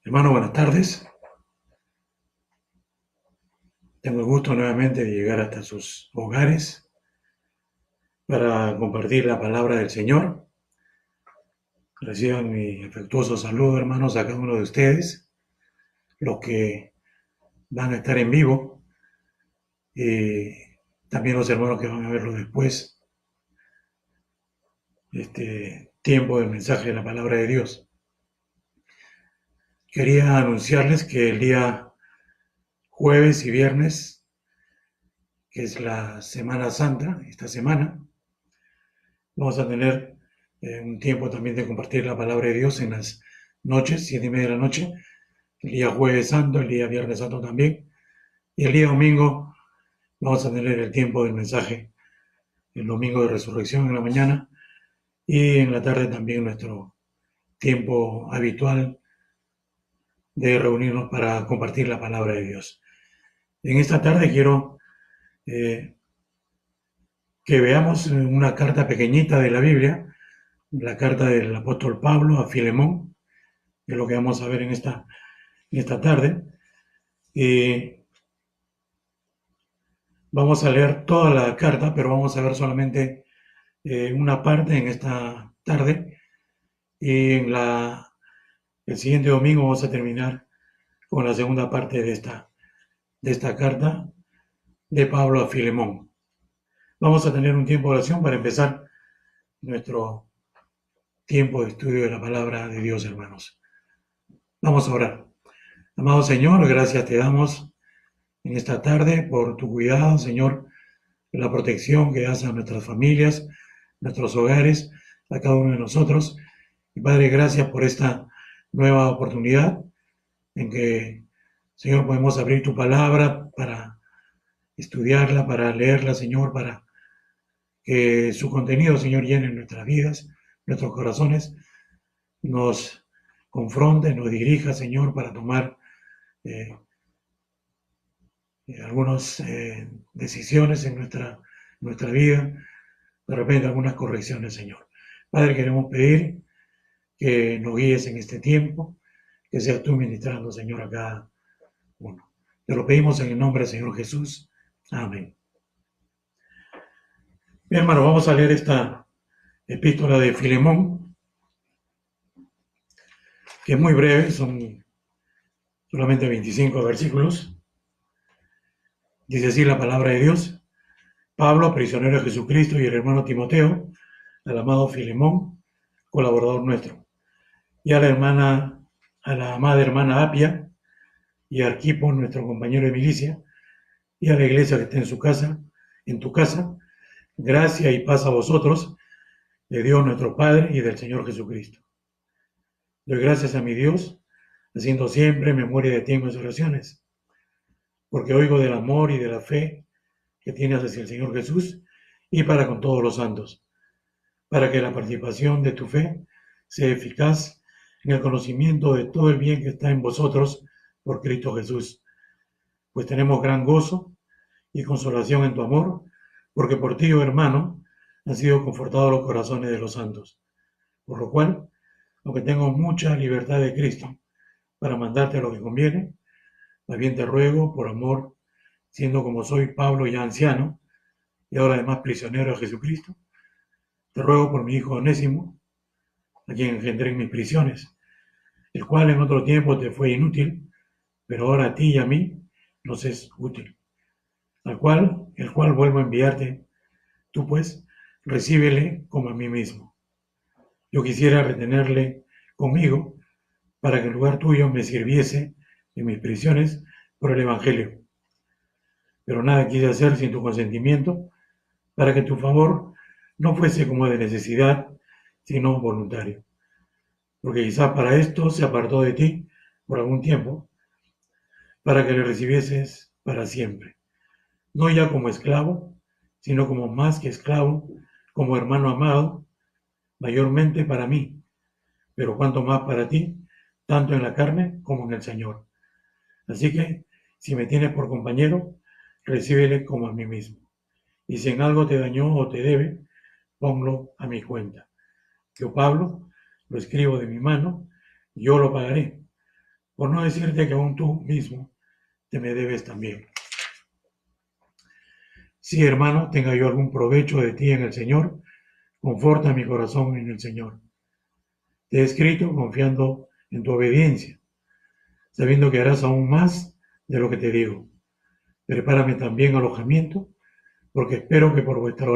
Hermano, buenas tardes. Tengo el gusto nuevamente de llegar hasta sus hogares para compartir la palabra del Señor. Reciban mi afectuoso saludo, hermanos, a cada uno de ustedes, los que van a estar en vivo y también los hermanos que van a verlo después, este tiempo del mensaje de la palabra de Dios. Quería anunciarles que el día jueves y viernes, que es la Semana Santa, esta semana, vamos a tener un tiempo también de compartir la palabra de Dios en las noches, 7:30 de la noche, el día jueves santo, el día viernes santo también, y el día domingo vamos a tener el tiempo del mensaje, el domingo de resurrección en la mañana, y en la tarde también nuestro tiempo habitual de reunirnos para compartir la palabra de Dios. En esta tarde quiero que veamos una carta pequeñita de la Biblia, la carta del apóstol Pablo a Filemón, que es lo que vamos a ver en esta tarde. Y vamos a leer toda la carta, pero vamos a ver solamente una parte en esta tarde. Y el siguiente domingo vamos a terminar con la segunda parte de esta carta de Pablo a Filemón. Vamos a tener un tiempo de oración para empezar nuestro tiempo de estudio de la palabra de Dios, hermanos. Vamos a orar. Amado Señor, gracias te damos en esta tarde por tu cuidado, Señor, la protección que das a nuestras familias, nuestros hogares, a cada uno de nosotros. Y Padre, gracias por esta nueva oportunidad en que, Señor, podemos abrir tu palabra para estudiarla, para leerla, Señor, para que su contenido, Señor, llene nuestras vidas, nuestros corazones, nos confronte, nos dirija, Señor, para tomar algunas decisiones en nuestra vida, de repente algunas correcciones, Señor. Padre, queremos pedir que nos guíes en este tiempo, que seas tú ministrando, Señor, a cada uno. Te lo pedimos en el nombre del Señor Jesús. Amén. Bien, hermano, vamos a leer esta epístola de Filemón, que es muy breve, son solamente 25 versículos. Dice así la palabra de Dios: Pablo, prisionero de Jesucristo, y el hermano Timoteo, al amado Filemón, colaborador nuestro, y a la amada hermana Apia, y a Arquipo, nuestro compañero de milicia, y a la iglesia que está en tu casa, gracia y paz a vosotros, de Dios nuestro Padre y del Señor Jesucristo. Doy gracias a mi Dios, haciendo siempre memoria de ti en mis oraciones, porque oigo del amor y de la fe que tienes hacia el Señor Jesús y para con todos los santos, para que la participación de tu fe sea eficaz en el conocimiento de todo el bien que está en vosotros por Cristo Jesús. Pues tenemos gran gozo y consolación en tu amor, porque por ti, oh hermano, han sido confortados los corazones de los santos. Por lo cual, aunque tengo mucha libertad de Cristo para mandarte lo que conviene, más bien te ruego, por amor, siendo como soy Pablo ya anciano, y ahora además prisionero de Jesucristo, te ruego por mi hijo Onésimo, a quien engendré en mis prisiones, el cual en otro tiempo te fue inútil, pero ahora a ti y a mí nos es útil. El cual vuelvo a enviarte. Tú pues, recíbele como a mí mismo. Yo quisiera retenerle conmigo para que en lugar tuyo me sirviese en mis prisiones por el Evangelio. Pero nada quise hacer sin tu consentimiento, para que tu favor no fuese como de necesidad, sino voluntario. Porque quizás para esto se apartó de ti por algún tiempo, para que le recibieses para siempre, no ya como esclavo, sino como más que esclavo, como hermano amado, mayormente para mí, pero cuanto más para ti, tanto en la carne como en el Señor. Así que, si me tienes por compañero, recíbele como a mí mismo. Y si en algo te dañó o te debe, ponlo a mi cuenta. Yo, Pablo, lo escribo de mi mano, yo lo pagaré, por no decirte que aún tú mismo te me debes también. Sí, hermano, tenga yo algún provecho de ti en el Señor, conforta mi corazón en el Señor. Te he escrito confiando en tu obediencia, sabiendo que harás aún más de lo que te digo. Prepárame también alojamiento, porque espero que por vuestra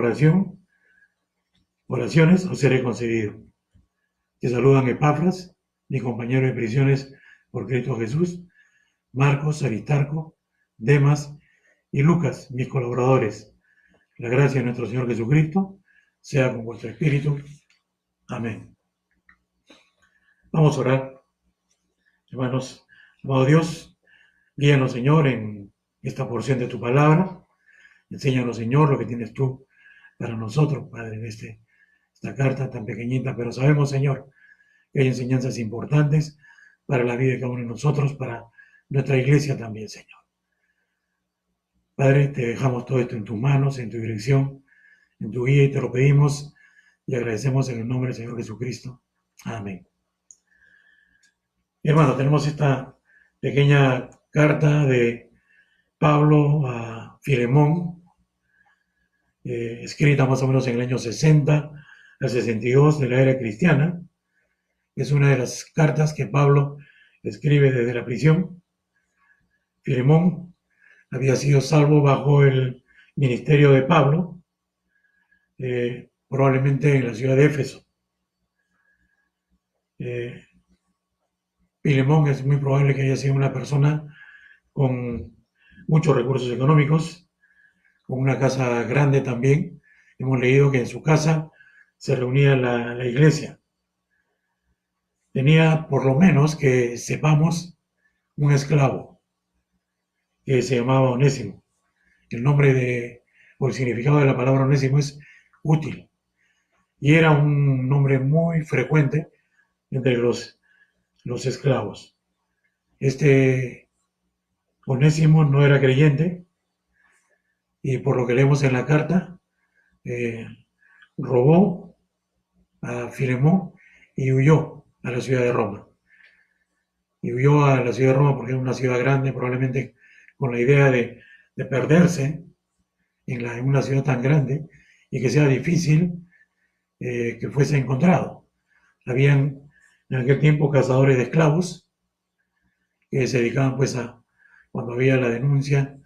oraciones os seré concedido. Te saludan Epafras, mi compañero de prisiones por Cristo Jesús, Marcos, Aristarco, Demas y Lucas, mis colaboradores. La gracia de nuestro Señor Jesucristo sea con vuestro espíritu. Amén. Vamos a orar. Hermanos, amado Dios, guíanos, Señor, en esta porción de tu palabra. Enséñanos, Señor, lo que tienes tú para nosotros, Padre, en esta carta tan pequeñita, pero sabemos, Señor, que hay enseñanzas importantes para la vida de cada uno de nosotros, para nuestra iglesia también, Señor. Padre, te dejamos todo esto en tus manos, en tu dirección, en tu guía, y te lo pedimos y agradecemos en el nombre del Señor Jesucristo. Amén. Hermano, tenemos esta pequeña carta de Pablo a Filemón, escrita más o menos en el año 60 al 62 de la era cristiana. Es una de las cartas que Pablo escribe desde la prisión. Filemón había sido salvo bajo el ministerio de Pablo, probablemente en la ciudad de Éfeso. Filemón es muy probable que haya sido una persona con muchos recursos económicos, con una casa grande también. Hemos leído que en su casa se reunía la iglesia. Tenía, por lo menos, que sepamos, un esclavo que se llamaba Onésimo. El nombre o el significado de la palabra Onésimo es útil. Y era un nombre muy frecuente entre los esclavos. Este Onésimo no era creyente y, por lo que leemos en la carta, robó a Filemón y huyó a la ciudad de Roma. Y huyó a la ciudad de Roma porque era una ciudad grande, probablemente con la idea de perderse en una ciudad tan grande y que sea difícil que fuese encontrado. Habían en aquel tiempo cazadores de esclavos que se dedicaban pues cuando había la denuncia,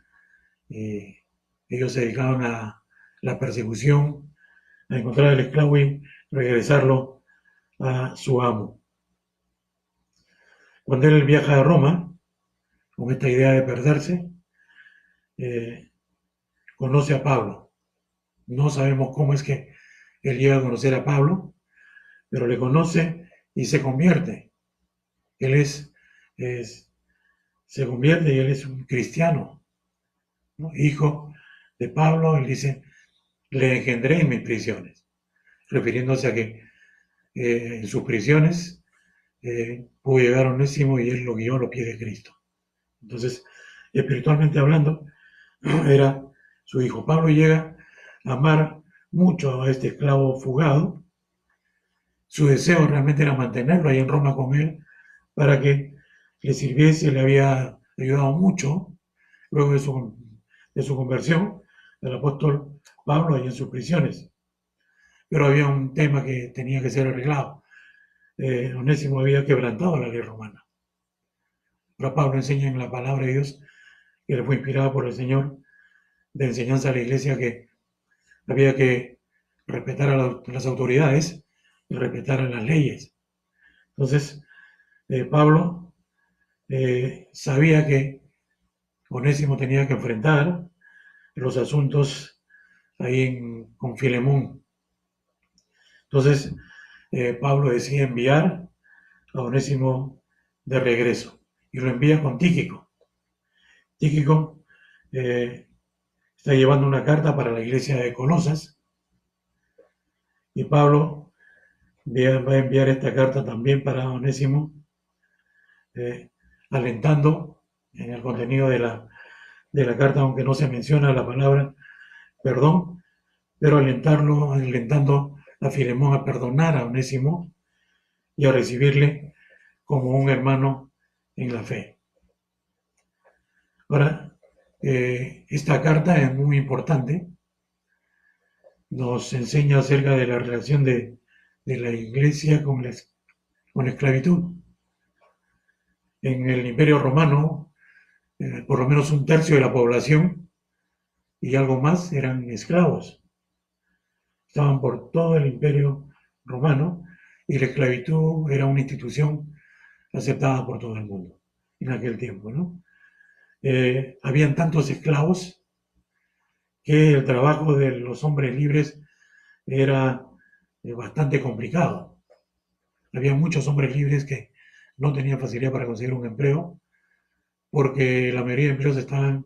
ellos se dedicaban a la persecución, a encontrar al esclavo y regresarlo a su amo. Cuando él viaja a Roma, con esta idea de perderse, conoce a Pablo. No sabemos cómo es que él llega a conocer a Pablo, pero le conoce y se convierte. Él se convierte y él es un cristiano, ¿no? Hijo de Pablo. Él dice, le engendré en mis prisiones, refiriéndose a que en sus prisiones pudo llegar a Onésimo y él lo guió a los pies de Cristo. Entonces, espiritualmente hablando, era su hijo. Pablo llega a amar mucho a este esclavo fugado. Su deseo realmente era mantenerlo ahí en Roma con él para que le sirviese. Le había ayudado mucho luego de su conversión el apóstol Pablo ahí en sus prisiones. Pero había un tema que tenía que ser arreglado. Onésimo había quebrantado la ley romana. Pero Pablo enseña en la palabra de Dios, que le fue inspirada por el Señor, de enseñanza a la iglesia, que había que respetar a las autoridades y respetar a las leyes. Entonces, Pablo sabía que Onésimo tenía que enfrentar los asuntos ahí con Filemón. Entonces, Pablo decide enviar a Onésimo de regreso y lo envía con Tíquico. Tíquico está llevando una carta para la iglesia de Colosas y Pablo va a enviar esta carta también para Onésimo, alentando en el contenido de la carta, aunque no se menciona la palabra perdón, pero alentando a Filemón a perdonar a Onésimo y a recibirle como un hermano en la fe. Ahora, esta carta es muy importante, nos enseña acerca de la relación de la iglesia con la esclavitud. En el Imperio Romano, por lo menos un tercio de la población y algo más eran esclavos. Estaban por todo el Imperio Romano y la esclavitud era una institución aceptada por todo el mundo en aquel tiempo, ¿no? Habían tantos esclavos que el trabajo de los hombres libres era bastante complicado. Había muchos hombres libres que no tenían facilidad para conseguir un empleo porque la mayoría de empleos estaban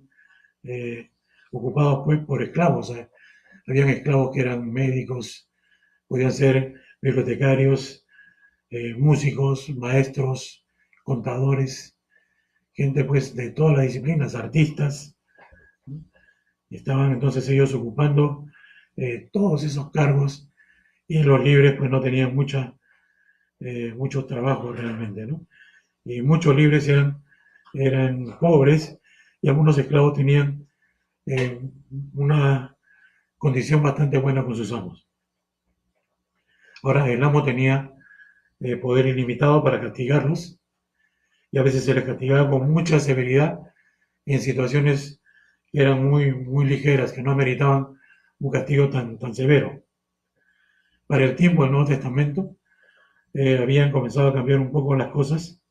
eh, ocupados pues por esclavos. Habían esclavos que eran médicos, podían ser bibliotecarios, músicos, maestros, contadores, gente pues de todas las disciplinas, artistas. Y estaban entonces ellos ocupando todos esos cargos y los libres pues no tenían mucho trabajo realmente, ¿no? Y muchos libres eran pobres y algunos esclavos tenían eh, una condición bastante buena con sus amos. Ahora, el amo tenía poder ilimitado para castigarlos y a veces se les castigaba con mucha severidad y en situaciones que eran muy, muy ligeras, que no ameritaban un castigo tan severo. Para el tiempo del Nuevo Testamento habían comenzado a cambiar un poco las cosas,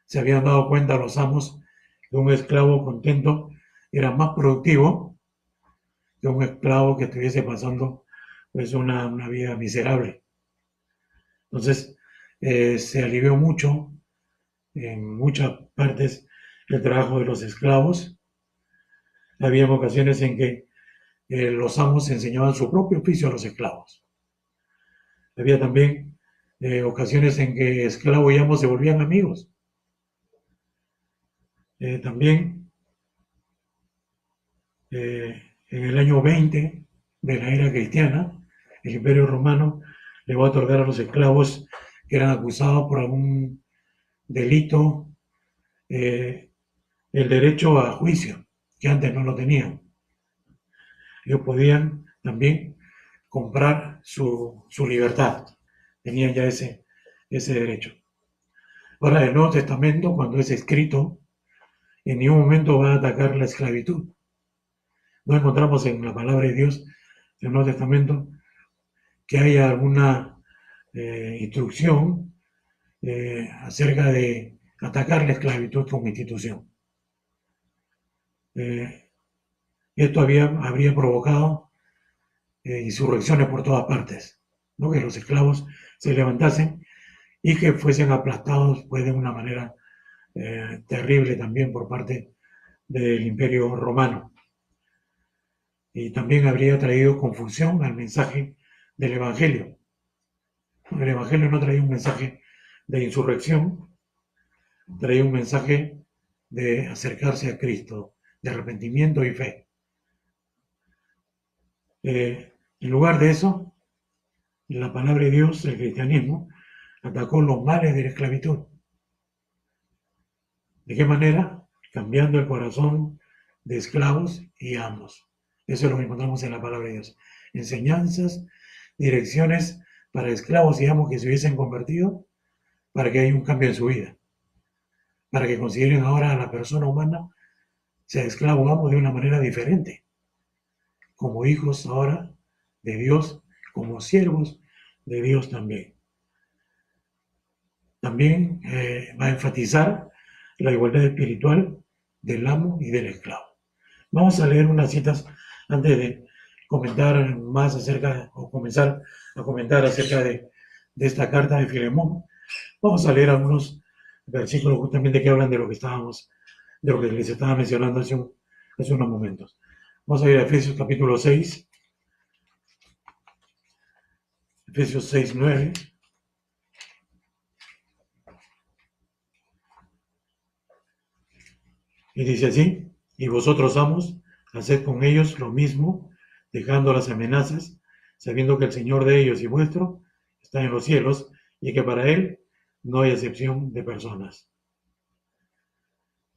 se habían dado cuenta los amos que un esclavo contento era más productivo que un esclavo que estuviese pasando pues una vida miserable. Entonces se alivió mucho en muchas partes el trabajo de los esclavos. Había ocasiones en que los amos enseñaban su propio oficio a los esclavos. Había también ocasiones en que esclavo y amo se volvían amigos. También en el año 20 de la era cristiana, el Imperio Romano le va a otorgar a los esclavos que eran acusados por algún delito eh, el derecho a juicio, que antes no lo tenían. Ellos podían también comprar su libertad, tenían ya ese derecho. Ahora, el Nuevo Testamento, cuando es escrito, en ningún momento va a atacar la esclavitud. No encontramos en la palabra de Dios, en el Nuevo Testamento, que haya alguna instrucción acerca de atacar la esclavitud como institución. Esto habría provocado insurrecciones por todas partes, ¿no? Que los esclavos se levantasen y que fuesen aplastados pues, de una manera terrible también por parte del Imperio Romano. Y también habría traído confusión al mensaje del Evangelio. El Evangelio no traía un mensaje de insurrección, traía un mensaje de acercarse a Cristo, de arrepentimiento y fe. En lugar de eso, la palabra de Dios, el cristianismo, atacó los males de la esclavitud. ¿De qué manera? Cambiando el corazón de esclavos y amos. Eso es lo que encontramos en la palabra de Dios. Enseñanzas, direcciones para esclavos y amos que se hubiesen convertido para que haya un cambio en su vida. Para que consideren ahora a la persona humana, sea esclavo o amo, de una manera diferente. Como hijos ahora de Dios, como siervos de Dios también. También va a enfatizar la igualdad espiritual del amo y del esclavo. Vamos a leer unas citas antes de comentar más acerca, o comenzar a comentar acerca de esta carta de Filemón. Vamos a leer algunos versículos justamente que hablan de lo que les estaba mencionando hace unos momentos. Vamos a ir a Efesios capítulo 6, Efesios 6, 9. Y dice así: y vosotros, amos, haced con ellos lo mismo, dejando las amenazas, sabiendo que el Señor de ellos y vuestro está en los cielos, y que para Él no hay excepción de personas.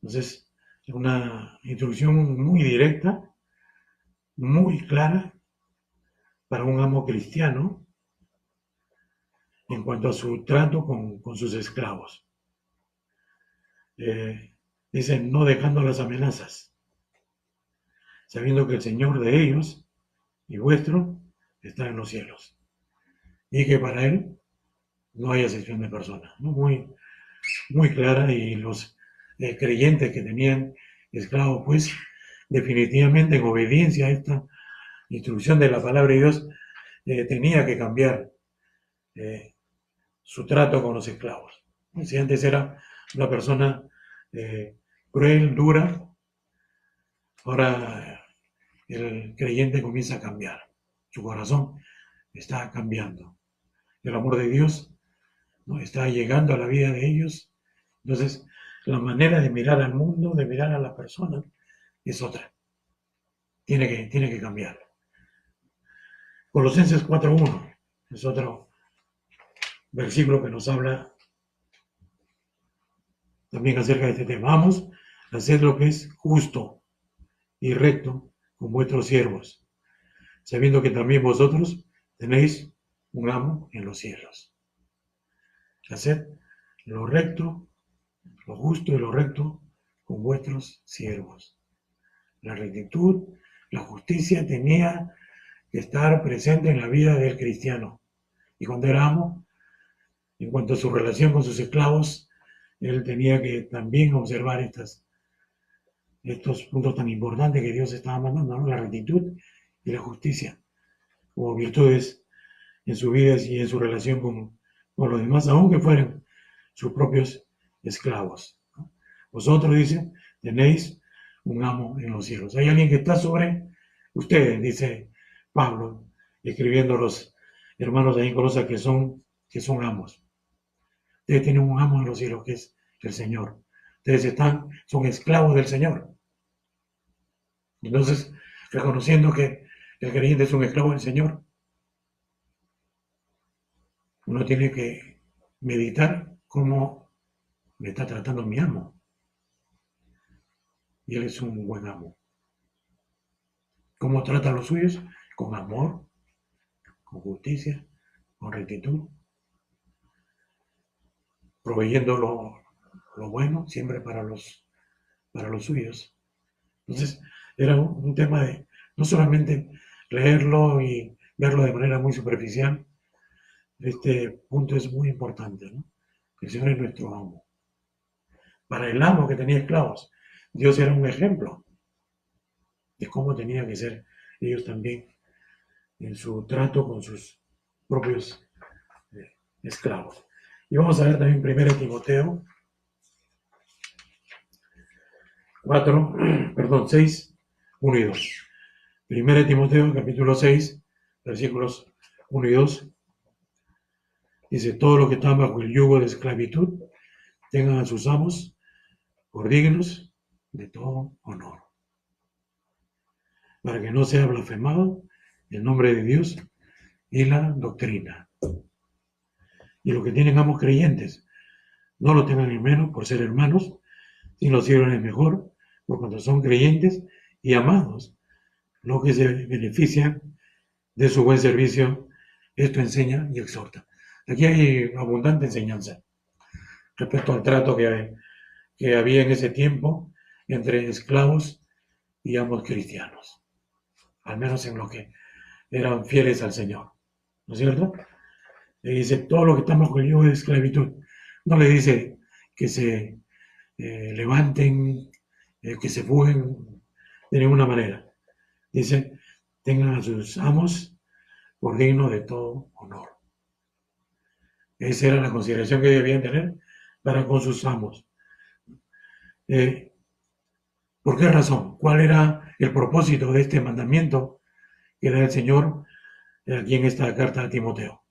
Entonces, es una instrucción muy directa, muy clara para un amo cristiano en cuanto a su trato con sus esclavos. Dice, no dejando las amenazas, sabiendo que el Señor de ellos y vuestro está en los cielos, y que para Él no hay excepción de personas, ¿no? Muy, muy clara, y los creyentes que tenían esclavos, pues definitivamente en obediencia a esta instrucción de la palabra de Dios, tenía que cambiar su trato con los esclavos. Si antes era una persona cruel, dura, ahora el creyente comienza a cambiar. Su corazón está cambiando. El amor de Dios, ¿no?, está llegando a la vida de ellos. Entonces, la manera de mirar al mundo, de mirar a la persona, es otra. Tiene que cambiar. Colosenses 4:1 es otro versículo que nos habla también acerca de este tema. Vamos a hacer lo que es justo y recto con vuestros siervos, sabiendo que también vosotros tenéis un amo en los cielos. Haced lo recto, lo justo y lo recto con vuestros siervos. La rectitud, la justicia tenía que estar presente en la vida del cristiano. Y cuando era amo, en cuanto a su relación con sus esclavos, él tenía que también observar estos puntos tan importantes que Dios estaba mandando, ¿no? La rectitud y la justicia, como virtudes en su vida y en su relación con los demás, aunque fueran sus propios esclavos, ¿no? Vosotros, dice, tenéis un amo en los cielos. Hay alguien que está sobre ustedes, dice Pablo, escribiendo a los hermanos ahí en Colosas que son amos. Ustedes tienen un amo en los cielos, que es el Señor. Ustedes son esclavos del Señor. Entonces, reconociendo que el creyente es un esclavo del Señor, uno tiene que meditar cómo me está tratando mi amo. Y Él es un buen amo. ¿Cómo trata a los suyos? Con amor, con justicia, con rectitud, proveyendo lo bueno siempre para los suyos. Entonces, era un tema de no solamente leerlo y verlo de manera muy superficial. Este punto es muy importante, ¿no? El Señor es nuestro amo. Para el amo que tenía esclavos, Dios era un ejemplo de cómo tenían que ser ellos también en su trato con sus propios esclavos. Y vamos a ver también 1 Timoteo 6, 1 y 2. 1 Timoteo capítulo 6, versículos 1 y 2. Dice, todo lo que está bajo el yugo de esclavitud, tengan a sus amos por dignos de todo honor, para que no sea blasfemado el nombre de Dios y la doctrina. Y los que tienen amos creyentes, no lo tengan en menos por ser hermanos, sino sirvan mejor, por cuanto son creyentes y amados, los que se benefician de su buen servicio. Esto enseña y exhorta. Aquí hay abundante enseñanza respecto al trato que había en ese tiempo entre esclavos y amos cristianos, al menos en lo que eran fieles al Señor, ¿no es cierto? Le dice, todo lo que está bajo el yugo de esclavitud. No le dice que se levanten, que se fuguen de ninguna manera. Dice, tengan a sus amos por digno de todo honor. Esa era la consideración que debían tener para con sus amos. ¿Por qué razón? ¿Cuál era el propósito de este mandamiento que da el Señor aquí en esta carta a Timoteo?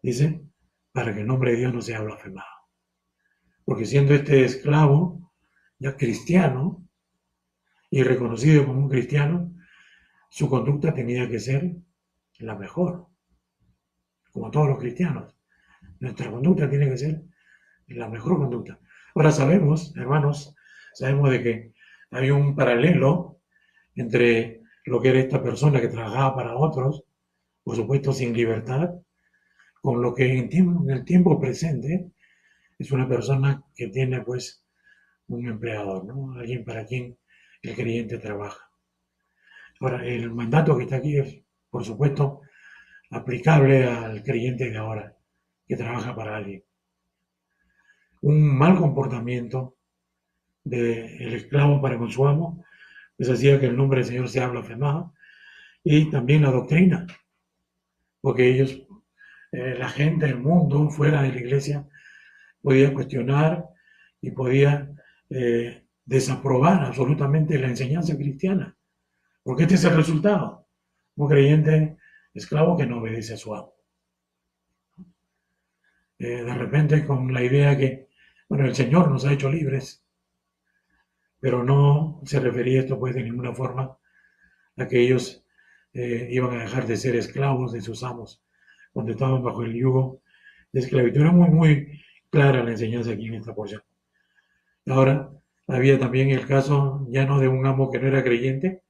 Dice, para que el nombre de Dios no sea blasfemado. Porque siendo este esclavo ya cristiano y reconocido como un cristiano, su conducta tenía que ser la mejor, como todos los cristianos. Nuestra conducta tiene que ser la mejor conducta. Ahora sabemos, hermanos, sabemos de que hay un paralelo entre lo que era esta persona que trabajaba para otros, por supuesto sin libertad, con lo que en el tiempo presente es una persona que tiene pues un empleador, ¿no? Alguien para quien el creyente trabaja. Ahora, el mandato que está aquí es, por supuesto, aplicable al creyente de ahora, que trabaja para alguien. Un mal comportamiento del esclavo para con su amo, pues hacía que el nombre del Señor sea blasfemado, y también la doctrina, porque ellos, la gente, el mundo, fuera de la iglesia, podía cuestionar y podía desaprobar absolutamente la enseñanza cristiana, porque este es el resultado, un creyente esclavo que no obedece a su amo. De repente con la idea que, bueno, el Señor nos ha hecho libres, pero no se refería esto pues de ninguna forma a que ellos iban a dejar de ser esclavos de sus amos cuando estaban bajo el yugo de esclavitud. Era muy, muy clara la enseñanza aquí en esta porción. Ahora, había también el caso ya no de un amo que no era creyente,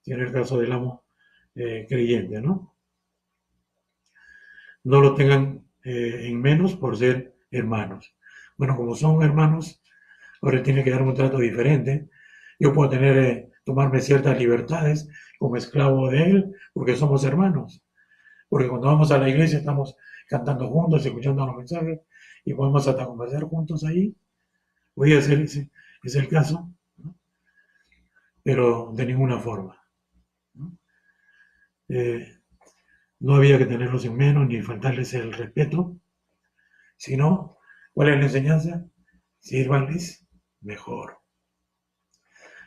sino el caso del amo creyente, ¿no? No lo tengan en menos por ser hermanos. Bueno, como son hermanos, ahora tiene que dar un trato diferente. Yo puedo tomarme ciertas libertades como esclavo de él, porque somos hermanos. Porque cuando vamos a la iglesia estamos cantando juntos, escuchando los mensajes, y podemos hasta conversar juntos ahí. Podría ser ese es el caso, ¿no? Pero de ninguna forma, ¿no? Eh, no había que tenerlos en menos ni faltarles el respeto, sino, ¿cuál es la enseñanza? Sírvanles mejor.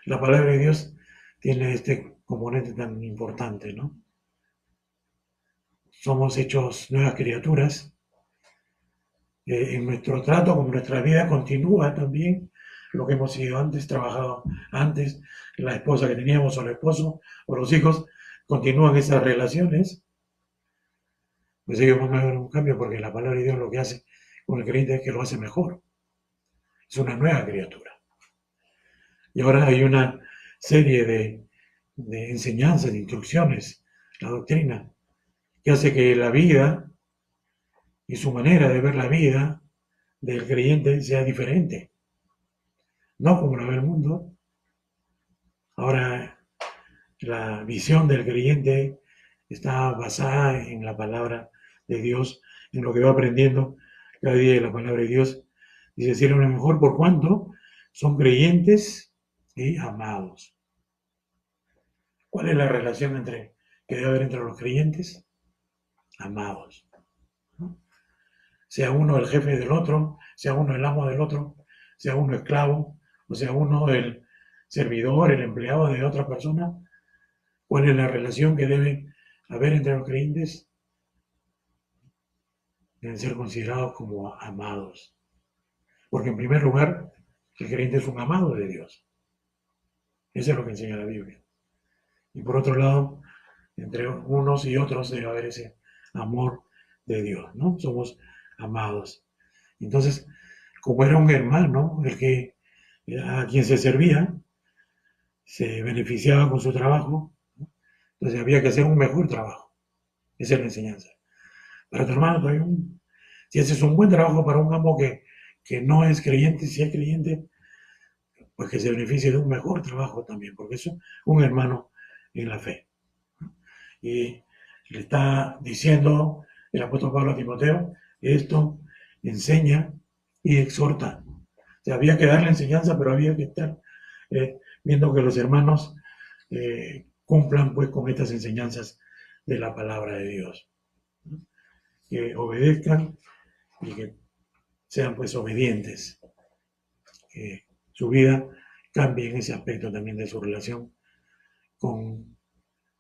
La palabra de Dios tiene este componente tan importante, ¿no? Somos hechos nuevas criaturas. En nuestro trato con nuestra vida continúa también lo que hemos sido antes, trabajado antes, la esposa que teníamos o el esposo o los hijos, continúan esas relaciones, pues ellos van a ver un cambio porque la palabra de Dios lo que hace con el creyente es que lo hace mejor. Es una nueva criatura. Y ahora hay una serie de enseñanzas, de instrucciones, la doctrina, que hace que la vida y su manera de ver la vida del creyente sea diferente. No como la ve el mundo. Ahora la visión del creyente está basada en la palabra de Dios, en lo que va aprendiendo cada día de la palabra de Dios. Dice, sirven a lo mejor por cuanto son creyentes y amados. ¿Cuál es la relación que debe haber entre los creyentes? Amados, ¿no? Sea uno el jefe del otro, sea uno el amo del otro, sea uno esclavo, o sea uno el servidor, el empleado de otra persona. ¿Cuál es la relación que debe haber entre los creyentes? Deben ser considerados como amados. Porque en primer lugar, el creyente es un amado de Dios. Eso es lo que enseña la Biblia. Y por otro lado, entre unos y otros debe haber ese amor de Dios, ¿no? Somos amados. Entonces, como era un hermano, a quien se servía, se beneficiaba con su trabajo, ¿no? Entonces había que hacer un mejor trabajo. Esa es la enseñanza. Para tu hermano, si haces un buen trabajo para un amo que no es creyente, si es creyente, pues que se beneficie de un mejor trabajo también, porque es un hermano en la fe. Y le está diciendo el apóstol Pablo a Timoteo, esto enseña y exhorta. O sea, había que darle enseñanza, pero había que estar viendo que los hermanos cumplan pues con estas enseñanzas de la palabra de Dios, ¿no? Que obedezcan y que sean pues obedientes, que su vida cambie en ese aspecto también de su relación con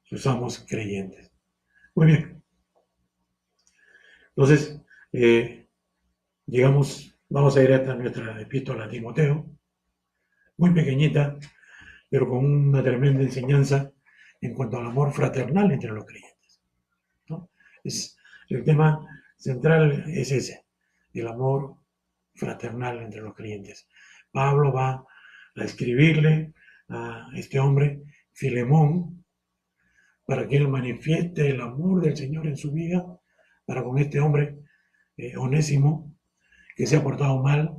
sus amos creyentes. Muy bien. Entonces, vamos a ir hasta nuestra epístola a Timoteo, muy pequeñita, pero con una tremenda enseñanza en cuanto al amor fraternal entre los creyentes, ¿no? El tema central es ese, el amor fraternal entre los creyentes. Pablo va a escribirle a este hombre, Filemón, para que él manifieste el amor del Señor en su vida, para con este hombre, Onésimo, que se ha portado mal,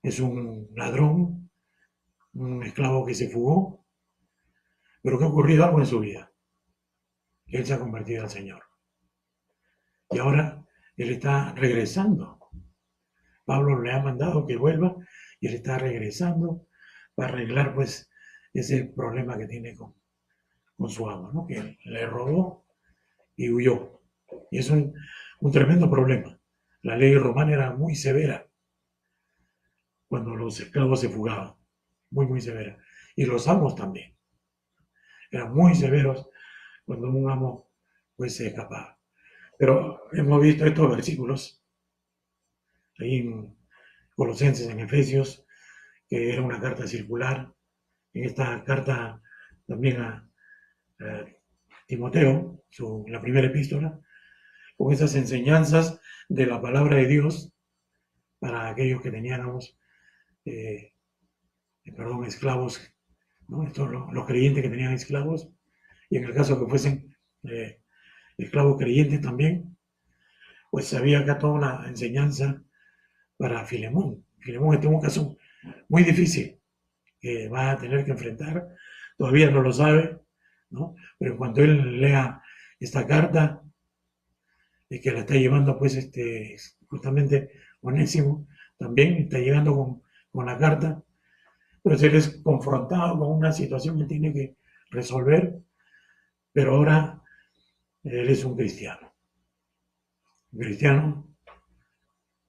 es un ladrón, un esclavo que se fugó, pero que ha ocurrido algo en su vida. Él se ha convertido al Señor. Y ahora él está regresando. Pablo le ha mandado que vuelva y él está regresando para arreglar pues ese problema que tiene con su amo, ¿no? Que le robó y huyó. Y es un tremendo problema. La ley romana era muy severa cuando los esclavos se fugaban, muy, muy severa. Y los amos también. Eran muy severos cuando un amo pues se escapaba. Pero hemos visto estos versículos ahí en Colosenses, en Efesios, que era una carta circular. En esta carta también a Timoteo, la primera epístola, con esas enseñanzas de la palabra de Dios para aquellos que teníamos, esclavos, ¿no? Estos, los creyentes que tenían esclavos, y en el caso que fuesen esclavos creyentes también, pues había acá toda una enseñanza para Filemón. Filemón este es un caso muy difícil que va a tener que enfrentar, todavía no lo sabe, ¿no? Pero en cuanto él lea esta carta, que la está llevando pues justamente Onésimo, también está llegando con la carta, pero él es confrontado con una situación que tiene que resolver, pero ahora él es un cristiano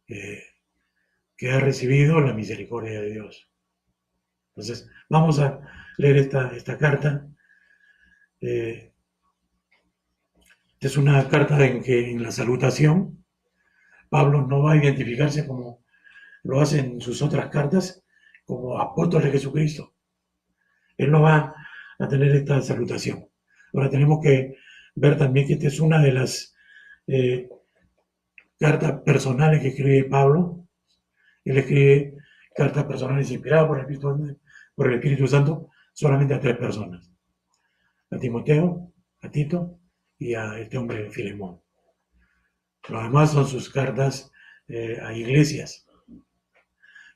que ha recibido la misericordia de Dios. Entonces, vamos a leer esta carta. Es una carta en que en la salutación Pablo no va a identificarse como lo hace en sus otras cartas como apóstol de Jesucristo. Él no va a tener esta salutación. Ahora tenemos que ver también que esta es una de las cartas personales que escribe Pablo. Él escribe cartas personales inspiradas por el Espíritu Santo solamente a 3 personas. A Timoteo, a Tito y a este hombre Filemón. Los demás son sus cartas a iglesias.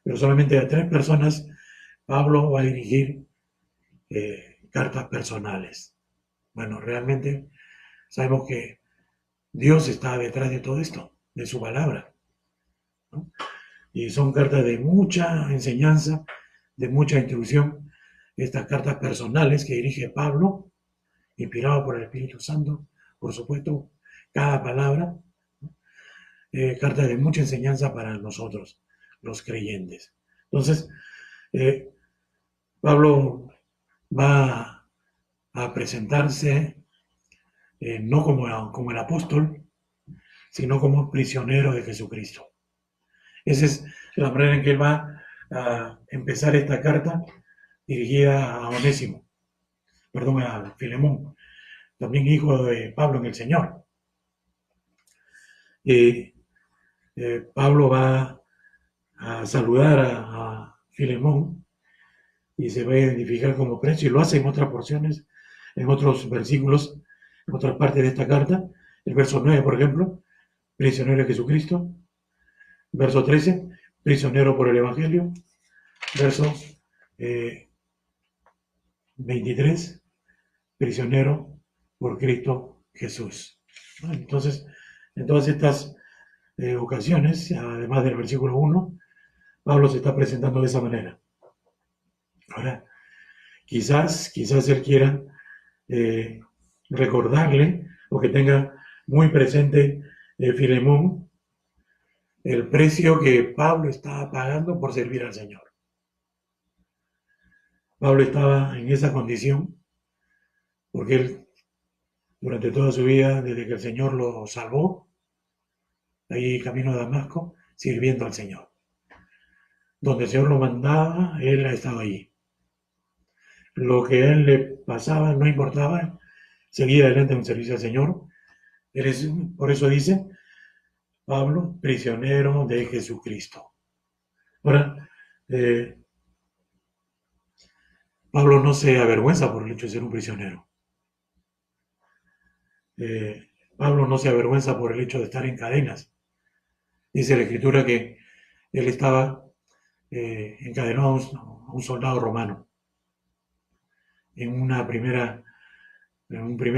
Pero solamente a 3 personas Pablo va a dirigir cartas personales. Bueno, realmente sabemos que Dios está detrás de todo esto, de su palabra, ¿no? Y son cartas de mucha enseñanza, de mucha instrucción. Estas cartas personales que dirige Pablo, inspirado por el Espíritu Santo, por supuesto, cada palabra, cartas de mucha enseñanza para nosotros, los creyentes. Entonces, Pablo va a presentarse no como el apóstol, sino como prisionero de Jesucristo. Esa es la manera en que él va a empezar esta carta dirigida a a Filemón, también hijo de Pablo en el Señor. Pablo va a saludar a Filemón y se va a identificar como preso, y lo hace en otras porciones, en otros versículos, en otras partes de esta carta. El verso 9, por ejemplo, prisionero de Jesucristo. Verso 13, prisionero por el Evangelio. Verso 23, prisionero por Cristo Jesús. Entonces, en todas estas ocasiones, además del versículo 1, Pablo se está presentando de esa manera. Ahora, quizás él quiera recordarle o que tenga muy presente Filemón el precio que Pablo estaba pagando por servir al Señor. Pablo estaba en esa condición porque él, durante toda su vida, desde que el Señor lo salvó, ahí camino a Damasco, sirviendo al Señor. Donde el Señor lo mandaba, él ha estado allí. Lo que a él le pasaba no importaba, seguía adelante en un servicio al Señor. Por eso dice Pablo, prisionero de Jesucristo. Ahora, Pablo no se avergüenza por el hecho de ser un prisionero. Pablo no se avergüenza por el hecho de estar en cadenas. Dice la Escritura que él estaba encadenado a un soldado romano. En un primer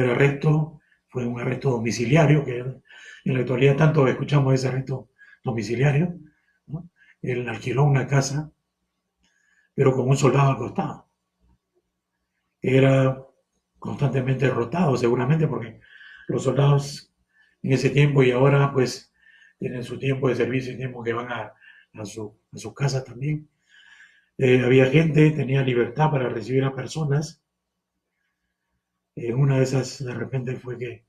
arresto, fue un arresto domiciliario, que en la actualidad tanto escuchamos ese arresto domiciliario, ¿no? Él alquiló una casa, pero con un soldado al costado. Era constantemente rotado, seguramente, porque los soldados en ese tiempo y ahora, pues, tienen su tiempo de servicio y tiempo que van a sus casas también. Había gente, tenía libertad para recibir a personas. Una de esas, de repente, fue que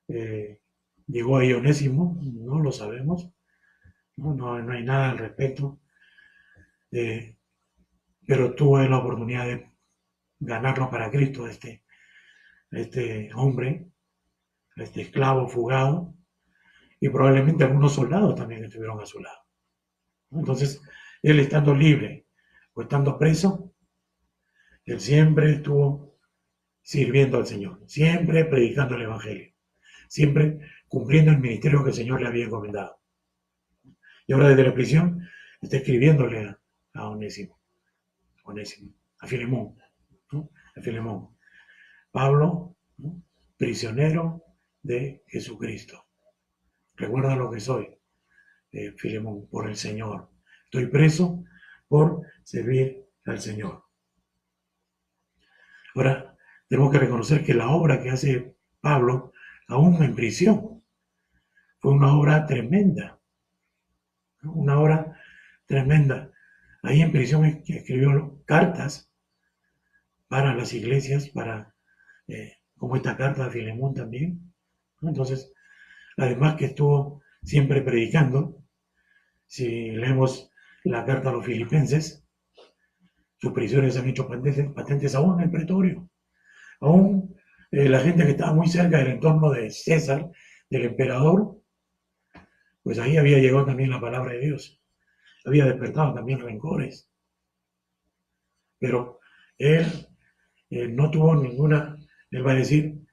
eh, llegó ahí Onésimo, no lo sabemos, no hay nada al respecto, eh, pero tuve la oportunidad de ganarlo para Cristo a este hombre, a este esclavo fugado, y probablemente algunos soldados también estuvieron a su lado. Entonces, él estando libre o estando preso, él siempre estuvo sirviendo al Señor, siempre predicando el Evangelio, siempre cumpliendo el ministerio que el Señor le había encomendado. Y ahora desde la prisión está escribiéndole a Onésimo, a Filemón, ¿no? A Filemón. Pablo, ¿no? Prisionero de Jesucristo. Recuerda lo que soy, Filemón, por el Señor. Estoy preso por servir al Señor. Ahora, tenemos que reconocer que la obra que hace Pablo, aún en prisión, fue una obra tremenda, ¿no? Una obra tremenda. Ahí en prisión escribió cartas para las iglesias, como esta carta de Filemón también, ¿no? Entonces, además que estuvo siempre predicando, si leemos la carta a los filipenses, sus prisiones han hecho patentes aún en el pretorio. Aún la gente que estaba muy cerca del entorno de César, del emperador, pues ahí había llegado también la palabra de Dios. Había despertado también rencores. Pero él no tuvo ninguna, él va a decir,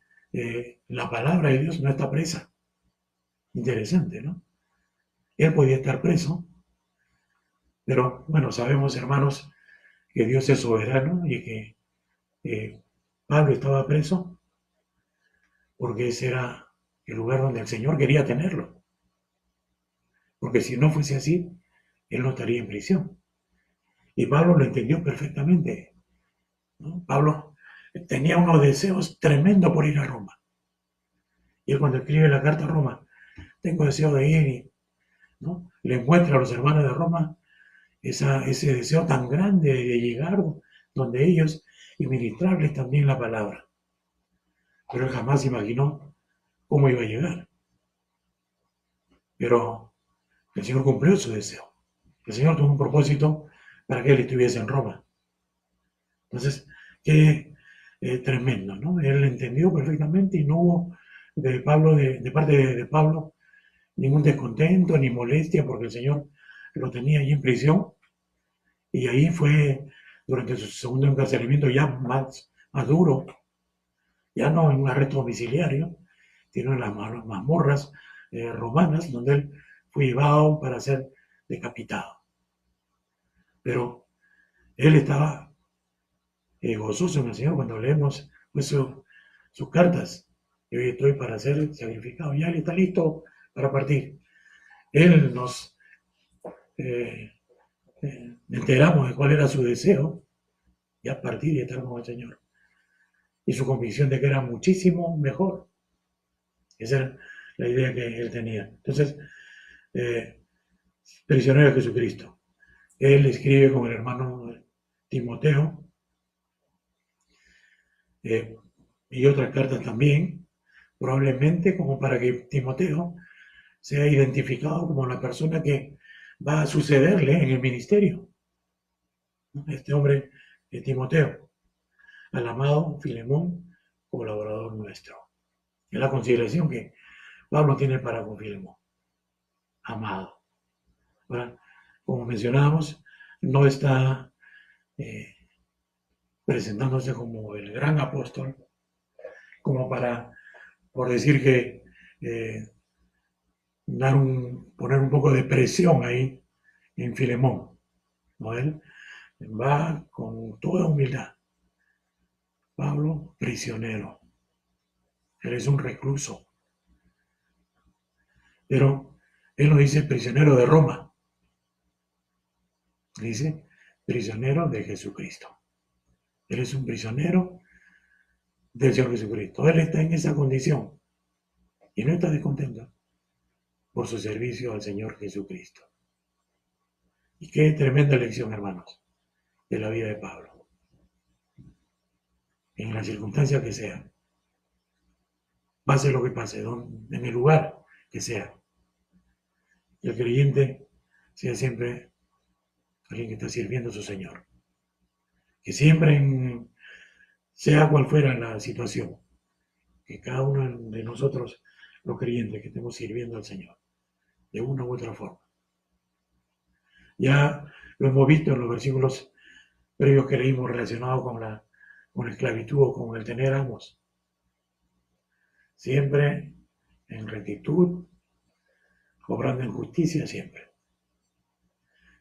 la palabra de Dios no está presa. Interesante, ¿no? Él podía estar preso, pero bueno, sabemos, hermanos, que Dios es soberano y que Pablo estaba preso porque ese era el lugar donde el Señor quería tenerlo. Porque si no fuese así, él no estaría en prisión. Y Pablo lo entendió perfectamente, ¿no? Pablo tenía unos deseos tremendos por ir a Roma. Y él cuando escribe la carta a Roma, tengo deseo de ir, y, ¿no? Le encuentra a los hermanos de Roma ese deseo tan grande de llegar donde ellos y ministrarles también la palabra. Pero él jamás imaginó cómo iba a llegar. Pero el Señor cumplió su deseo. El Señor tuvo un propósito para que él estuviese en Roma. Entonces, qué tremendo, ¿no? Él entendió perfectamente y no hubo de parte de Pablo ningún descontento ni molestia porque el Señor lo tenía allí en prisión y ahí fue durante su segundo encarcelamiento ya más duro, ya no en un arresto domiciliario, sino en las mazmorras romanas donde él fue llevado para ser decapitado. Pero él estaba gozoso en el Señor cuando leemos pues, sus cartas. Y hoy estoy para ser sacrificado. Ya él está listo para partir. Él nos enteramos de cuál era su deseo, ya partir y estar con el Señor. Y su convicción de que era muchísimo mejor. Esa era la idea que él tenía. Entonces, prisionero de Jesucristo. Él escribe con el hermano Timoteo y otras cartas también, probablemente como para que Timoteo sea identificado como la persona que va a sucederle en el ministerio. Este hombre, Timoteo, al amado Filemón, colaborador nuestro. Es la consideración que Pablo tiene para con Filemón. Amado. Ahora, como mencionábamos, no está presentándose como el gran apóstol, como por decir que poner un poco de presión ahí en Filemón, ¿no? Él va con toda humildad. Pablo, prisionero. Él es un recluso. Pero él no dice prisionero de Roma. Dice prisionero de Jesucristo. Él es un prisionero del Señor Jesucristo. Él está en esa condición y no está descontento por su servicio al Señor Jesucristo. Y qué tremenda lección, hermanos, de la vida de Pablo. En la circunstancia que sea, pase lo que pase, en el lugar que sea, el creyente sea siempre alguien que está sirviendo a su Señor. Que siempre, sea cual fuera la situación, que cada uno de nosotros, los creyentes, que estemos sirviendo al Señor, de una u otra forma. Ya lo hemos visto en los versículos previos que leímos relacionados con la esclavitud o con el tener amos. Siempre en rectitud, obrando en justicia siempre.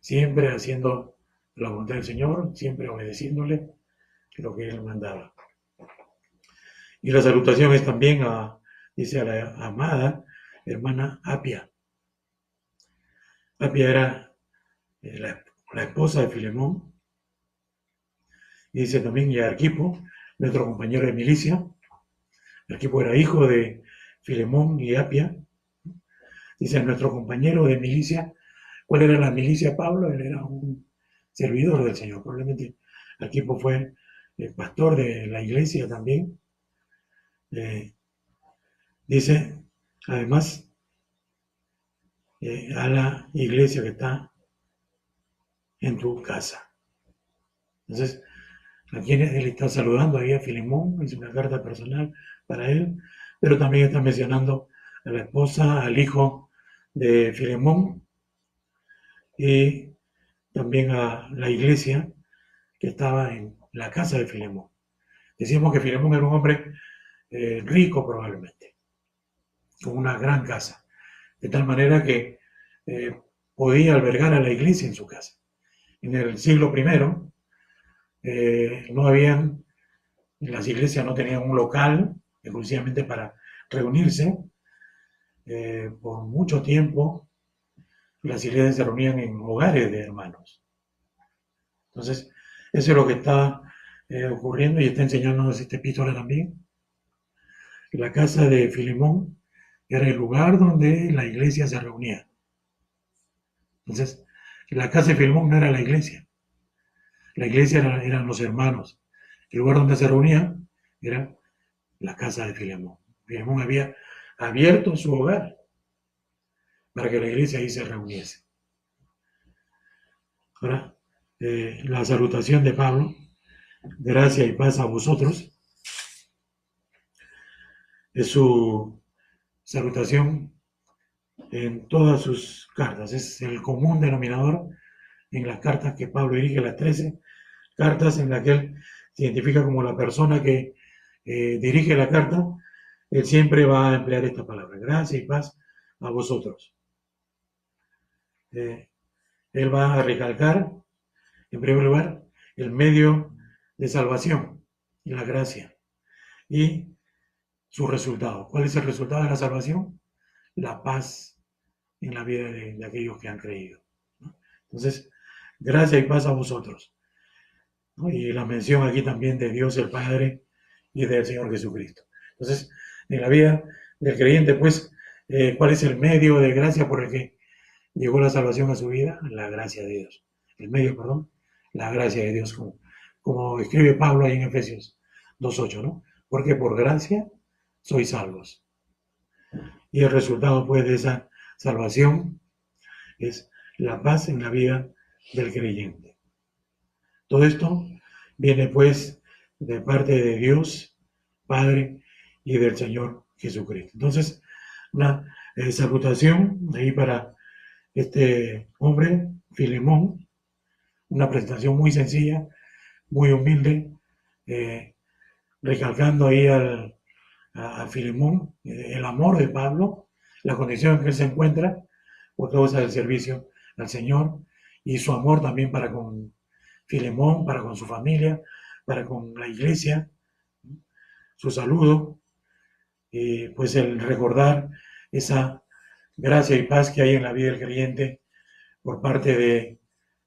Siempre haciendo la voluntad del Señor, siempre obedeciéndole lo que Él mandaba. Y la salutación es también dice a la amada hermana Apia. Apia era la esposa de Filemón. Y dice también y Arquipo, nuestro compañero de milicia. Arquipo era hijo de Filemón y Apia. Dice nuestro compañero de milicia. ¿Cuál era la milicia, Pablo? Él era un servidor del Señor. Probablemente Arquipo fue el pastor de la iglesia también. Dice, además, a la iglesia que está en tu casa. Entonces, a quienes él está saludando ahí a Filemón, es una carta personal para él, pero también está mencionando a la esposa, al hijo de Filemón y también a la iglesia que estaba en la casa de Filemón. Decíamos que Filemón era un hombre rico probablemente, con una gran casa, de tal manera que podía albergar a la iglesia en su casa. En el siglo I no habían, las iglesias no tenían un local exclusivamente para reunirse. Por mucho tiempo las iglesias se reunían en hogares de hermanos. Entonces, eso es lo que está ocurriendo y está enseñándonos esta epístola también. La casa de Filemón era el lugar donde la iglesia se reunía. Entonces, la casa de Filemón no era la iglesia. La iglesia eran los hermanos. El lugar donde se reunían era la casa de Filemón. Filemón había abierto su hogar para que la iglesia ahí se reuniese. Ahora, la salutación de Pablo, gracia y paz a vosotros, es su salutación en todas sus cartas. Es el común denominador en las cartas que Pablo dirige, las 13 cartas en las que él se identifica como la persona que dirige la carta. Él siempre va a emplear esta palabra, gracia y paz a vosotros. Él va a recalcar, en primer lugar, el medio de salvación y la gracia y su resultado. ¿Cuál es el resultado de la salvación? La paz en la vida de aquellos que han creído, ¿no? Entonces, gracia y paz a vosotros, ¿no? Y la mención aquí también de Dios el Padre y del Señor Jesucristo. Entonces, en la vida del creyente, pues, ¿cuál es el medio de gracia por el que llegó la salvación a su vida? La gracia de Dios. El medio, perdón, la gracia de Dios, como escribe Pablo ahí en Efesios 2:8, ¿no? Porque por gracia sois salvos. Y el resultado, pues, de esa salvación es la paz en la vida del creyente. Todo esto viene, pues, de parte de Dios, Padre, y del Señor Jesucristo. Entonces, una salutación ahí para este hombre, Filemón, una presentación muy sencilla, muy humilde, recalcando ahí a Filemón el amor de Pablo, la condición en que él se encuentra por causa del servicio al Señor y su amor también para con Filemón, para con su familia, para con la iglesia, su saludo, y pues el recordar esa gracia y paz que hay en la vida del creyente por parte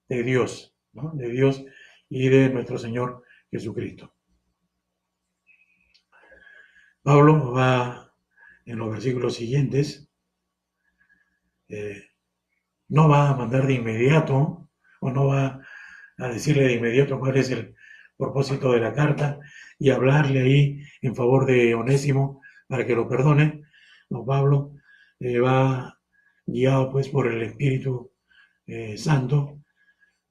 de Dios, ¿no? De Dios y de nuestro Señor Jesucristo. Pablo va en los versículos siguientes, no va a mandar de inmediato o no va a decirle de inmediato cuál es el propósito de la carta y hablarle ahí en favor de Onésimo para que lo perdone. No, Pablo va guiado pues por el Espíritu Santo,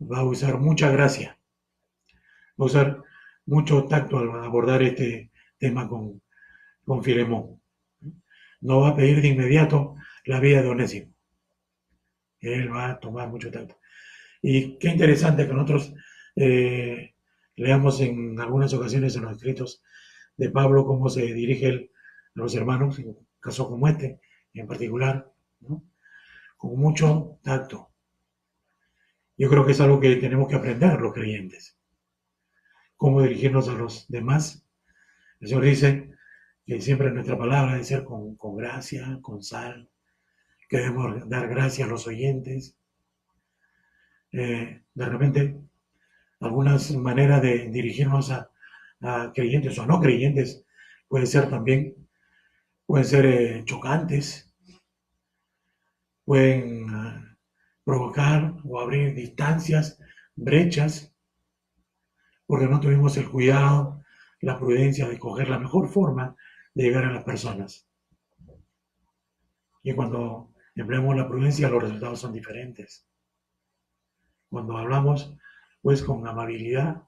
va a usar mucha gracia, va a usar mucho tacto al abordar este tema con Filemón. No va a pedir de inmediato la vida de Onésimo. Él va a tomar mucho tacto. Y qué interesante que nosotros leamos en algunas ocasiones en los escritos de Pablo cómo se dirige él a los hermanos, en un caso como este en particular, ¿no? Con mucho tacto. Yo creo que es algo que tenemos que aprender los creyentes, cómo dirigirnos a los demás. El Señor dice que siempre nuestra palabra debe ser con gracia, con sal, que debemos dar gracia a los oyentes. De repente, algunas maneras de dirigirnos a creyentes o no creyentes pueden ser también, pueden ser chocantes, pueden provocar o abrir distancias, brechas, porque no tuvimos el cuidado, la prudencia de coger la mejor forma de llegar a las personas. Y cuando empleamos la prudencia, los resultados son diferentes. Cuando hablamos, pues, con amabilidad.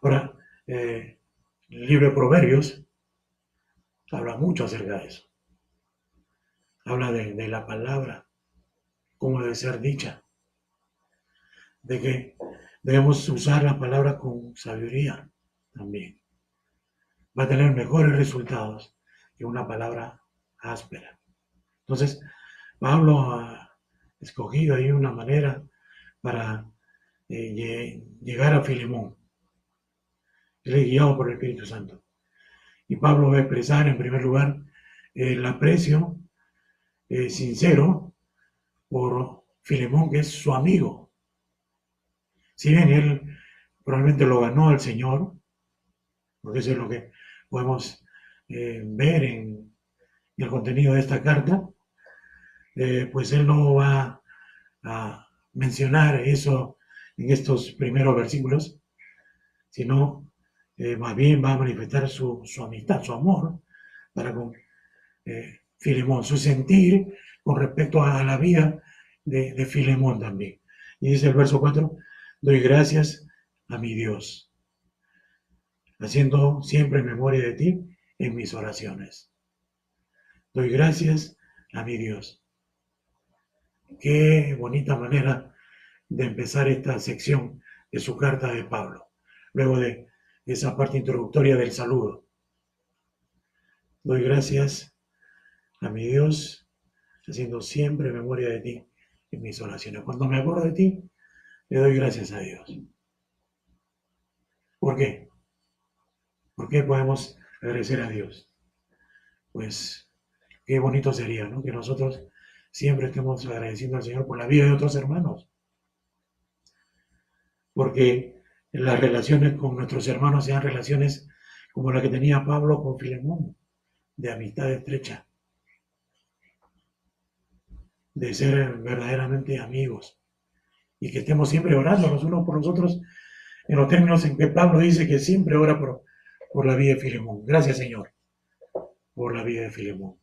Ahora, el libro de Proverbios habla mucho acerca de eso. Habla de la palabra, cómo debe ser dicha, de que debemos usar la palabra con sabiduría también. Va a tener mejores resultados que una palabra áspera. Entonces, Pablo ha escogido ahí una manera para llegar a Filemón. Él es guiado por el Espíritu Santo. Y Pablo va a expresar en primer lugar el aprecio sincero por Filemón, que es su amigo. Si bien él probablemente lo ganó al Señor, porque eso es lo que podemos ver en el contenido de esta carta, pues él no va a mencionar eso en estos primeros versículos, sino más bien va a manifestar su amistad, su amor para con Filemón, su sentir con respecto a la vida de Filemón también. Y dice el verso 4, doy gracias a mi Dios, haciendo siempre memoria de ti en mis oraciones. Doy gracias a mi Dios. Qué bonita manera de empezar esta sección de su carta de Pablo, luego de esa parte introductoria del saludo. Doy gracias a mi Dios, haciendo siempre memoria de ti en mis oraciones. Cuando me acuerdo de ti, le doy gracias a Dios. ¿Por qué? ¿Por qué podemos agradecer a Dios? Pues qué bonito sería, ¿no? Que nosotros siempre estemos agradeciendo al Señor por la vida de otros hermanos. Porque las relaciones con nuestros hermanos sean relaciones como la que tenía Pablo con Filemón, de amistad estrecha, de ser verdaderamente amigos, y que estemos siempre orando los unos por los otros, en los términos en que Pablo dice que siempre ora por la vida de Filemón. Gracias, Señor, por la vida de Filemón.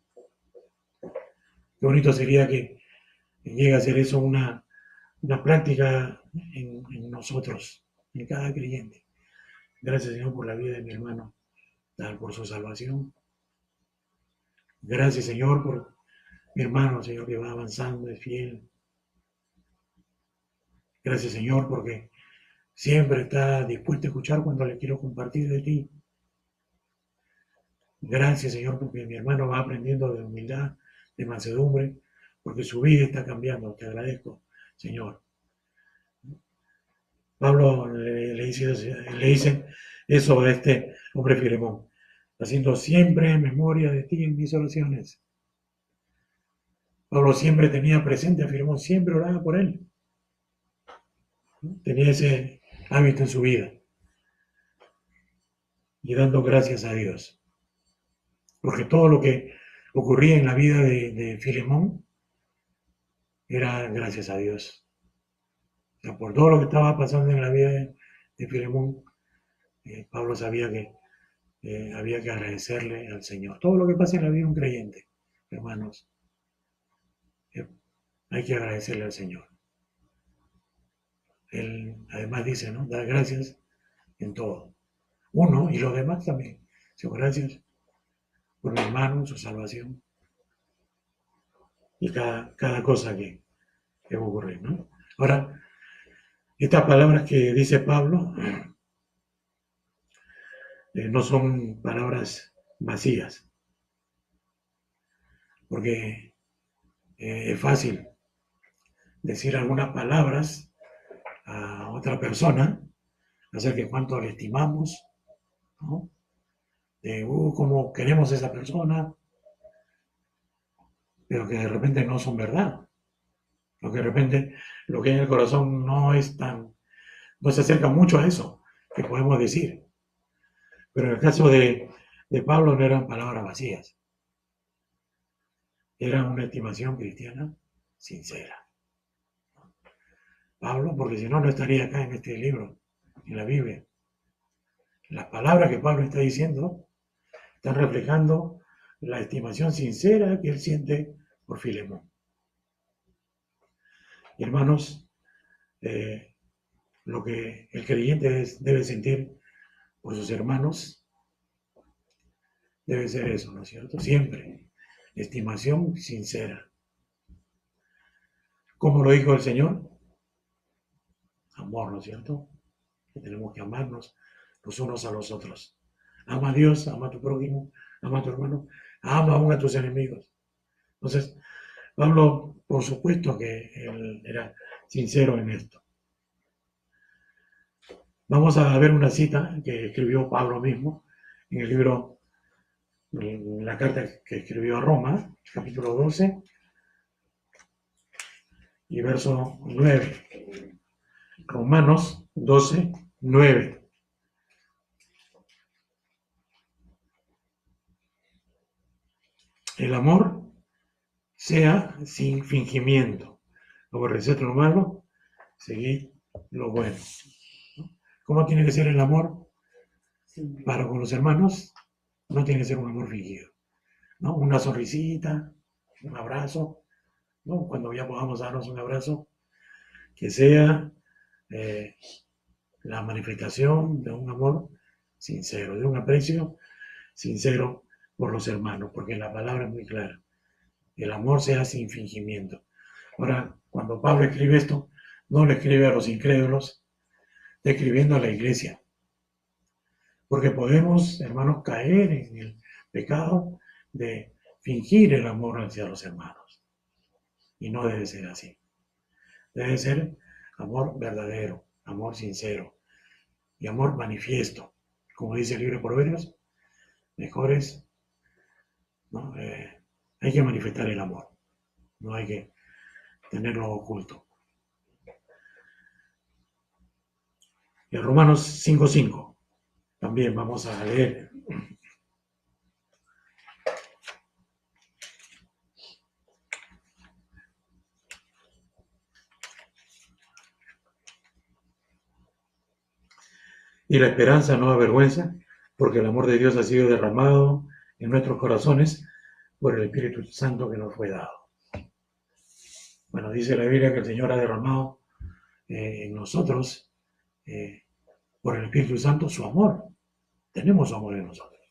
Qué bonito sería que llegue a ser eso una práctica en nosotros, en cada creyente. Gracias, Señor, por la vida de mi hermano, por su salvación. Gracias, Señor, por mi hermano, Señor, que va avanzando, es fiel. Gracias, Señor, porque siempre está dispuesto a escuchar cuando le quiero compartir de ti. Gracias, Señor, porque mi hermano va aprendiendo de humildad, de mansedumbre, porque su vida está cambiando. Te agradezco, Señor. Pablo le dice eso a este hombre Filemón, haciendo siempre memoria de ti en mis oraciones. Pablo siempre tenía presente a Filemón, siempre oraba por él. Tenía ese hábito en su vida. Y dando gracias a Dios. Porque todo lo que ocurría en la vida de Filemón era gracias a Dios. O sea, por todo lo que estaba pasando en la vida de Filemón, Pablo sabía que había que agradecerle al Señor. Todo lo que pasa en la vida de un creyente, hermanos, hay que agradecerle al Señor. Él además dice, ¿no? Dar gracias en todo. Uno y los demás también. Señor, gracias por mi hermano, su salvación y cada cosa que va a ocurrir, ¿no? Ahora, estas palabras que dice Pablo no son palabras vacías, porque es fácil decir algunas palabras a otra persona acerca de cuánto le estimamos, ¿no? De cómo queremos a esa persona, pero que de repente no son verdad. Lo que de repente, lo que hay en el corazón no se acerca mucho a eso que podemos decir. Pero en el caso de Pablo no eran palabras vacías, era una estimación cristiana sincera. Pablo, porque si no, no estaría acá en este libro, en la Biblia. Las palabras que Pablo está diciendo están reflejando la estimación sincera que él siente por Filemón. Y hermanos, lo que el creyente debe sentir por sus hermanos debe ser eso, ¿no es cierto? Siempre, estimación sincera. ¿Cómo lo dijo el Señor? Amor, ¿no es cierto? Que tenemos que amarnos los unos a los otros. Ama a Dios, ama a tu prójimo, ama a tu hermano, ama aún a tus enemigos. Entonces, Pablo, por supuesto que él era sincero en esto. Vamos a ver una cita que escribió Pablo mismo en el libro, en la carta que escribió a Roma, capítulo 12 y verso 9. Romanos 12, 9. El amor sea sin fingimiento. Aborreced lo malo, seguid lo bueno. ¿Cómo tiene que ser el amor para con los hermanos? No tiene que ser un amor fingido, ¿no? Una sonrisita, un abrazo, ¿no? Cuando ya podamos darnos un abrazo, que sea la manifestación de un amor sincero, de un aprecio sincero por los hermanos, porque la palabra es muy clara. El amor sea sin fingimiento. Ahora, cuando Pablo escribe esto, no le escribe a los incrédulos, está escribiendo a la iglesia. Porque podemos, hermanos, caer en el pecado de fingir el amor hacia los hermanos. Y no debe ser así. Debe ser amor verdadero, amor sincero y amor manifiesto. Como dice el libro de Proverbios, mejor es, ¿no? Hay que manifestar el amor, no hay que tenerlo oculto. Y en Romanos 5:5 también vamos a leer. Y la esperanza no avergüenza, porque el amor de Dios ha sido derramado en nuestros corazones por el Espíritu Santo que nos fue dado. Bueno, dice la Biblia que el Señor ha derramado en nosotros, por el Espíritu Santo, su amor. Tenemos su amor en nosotros.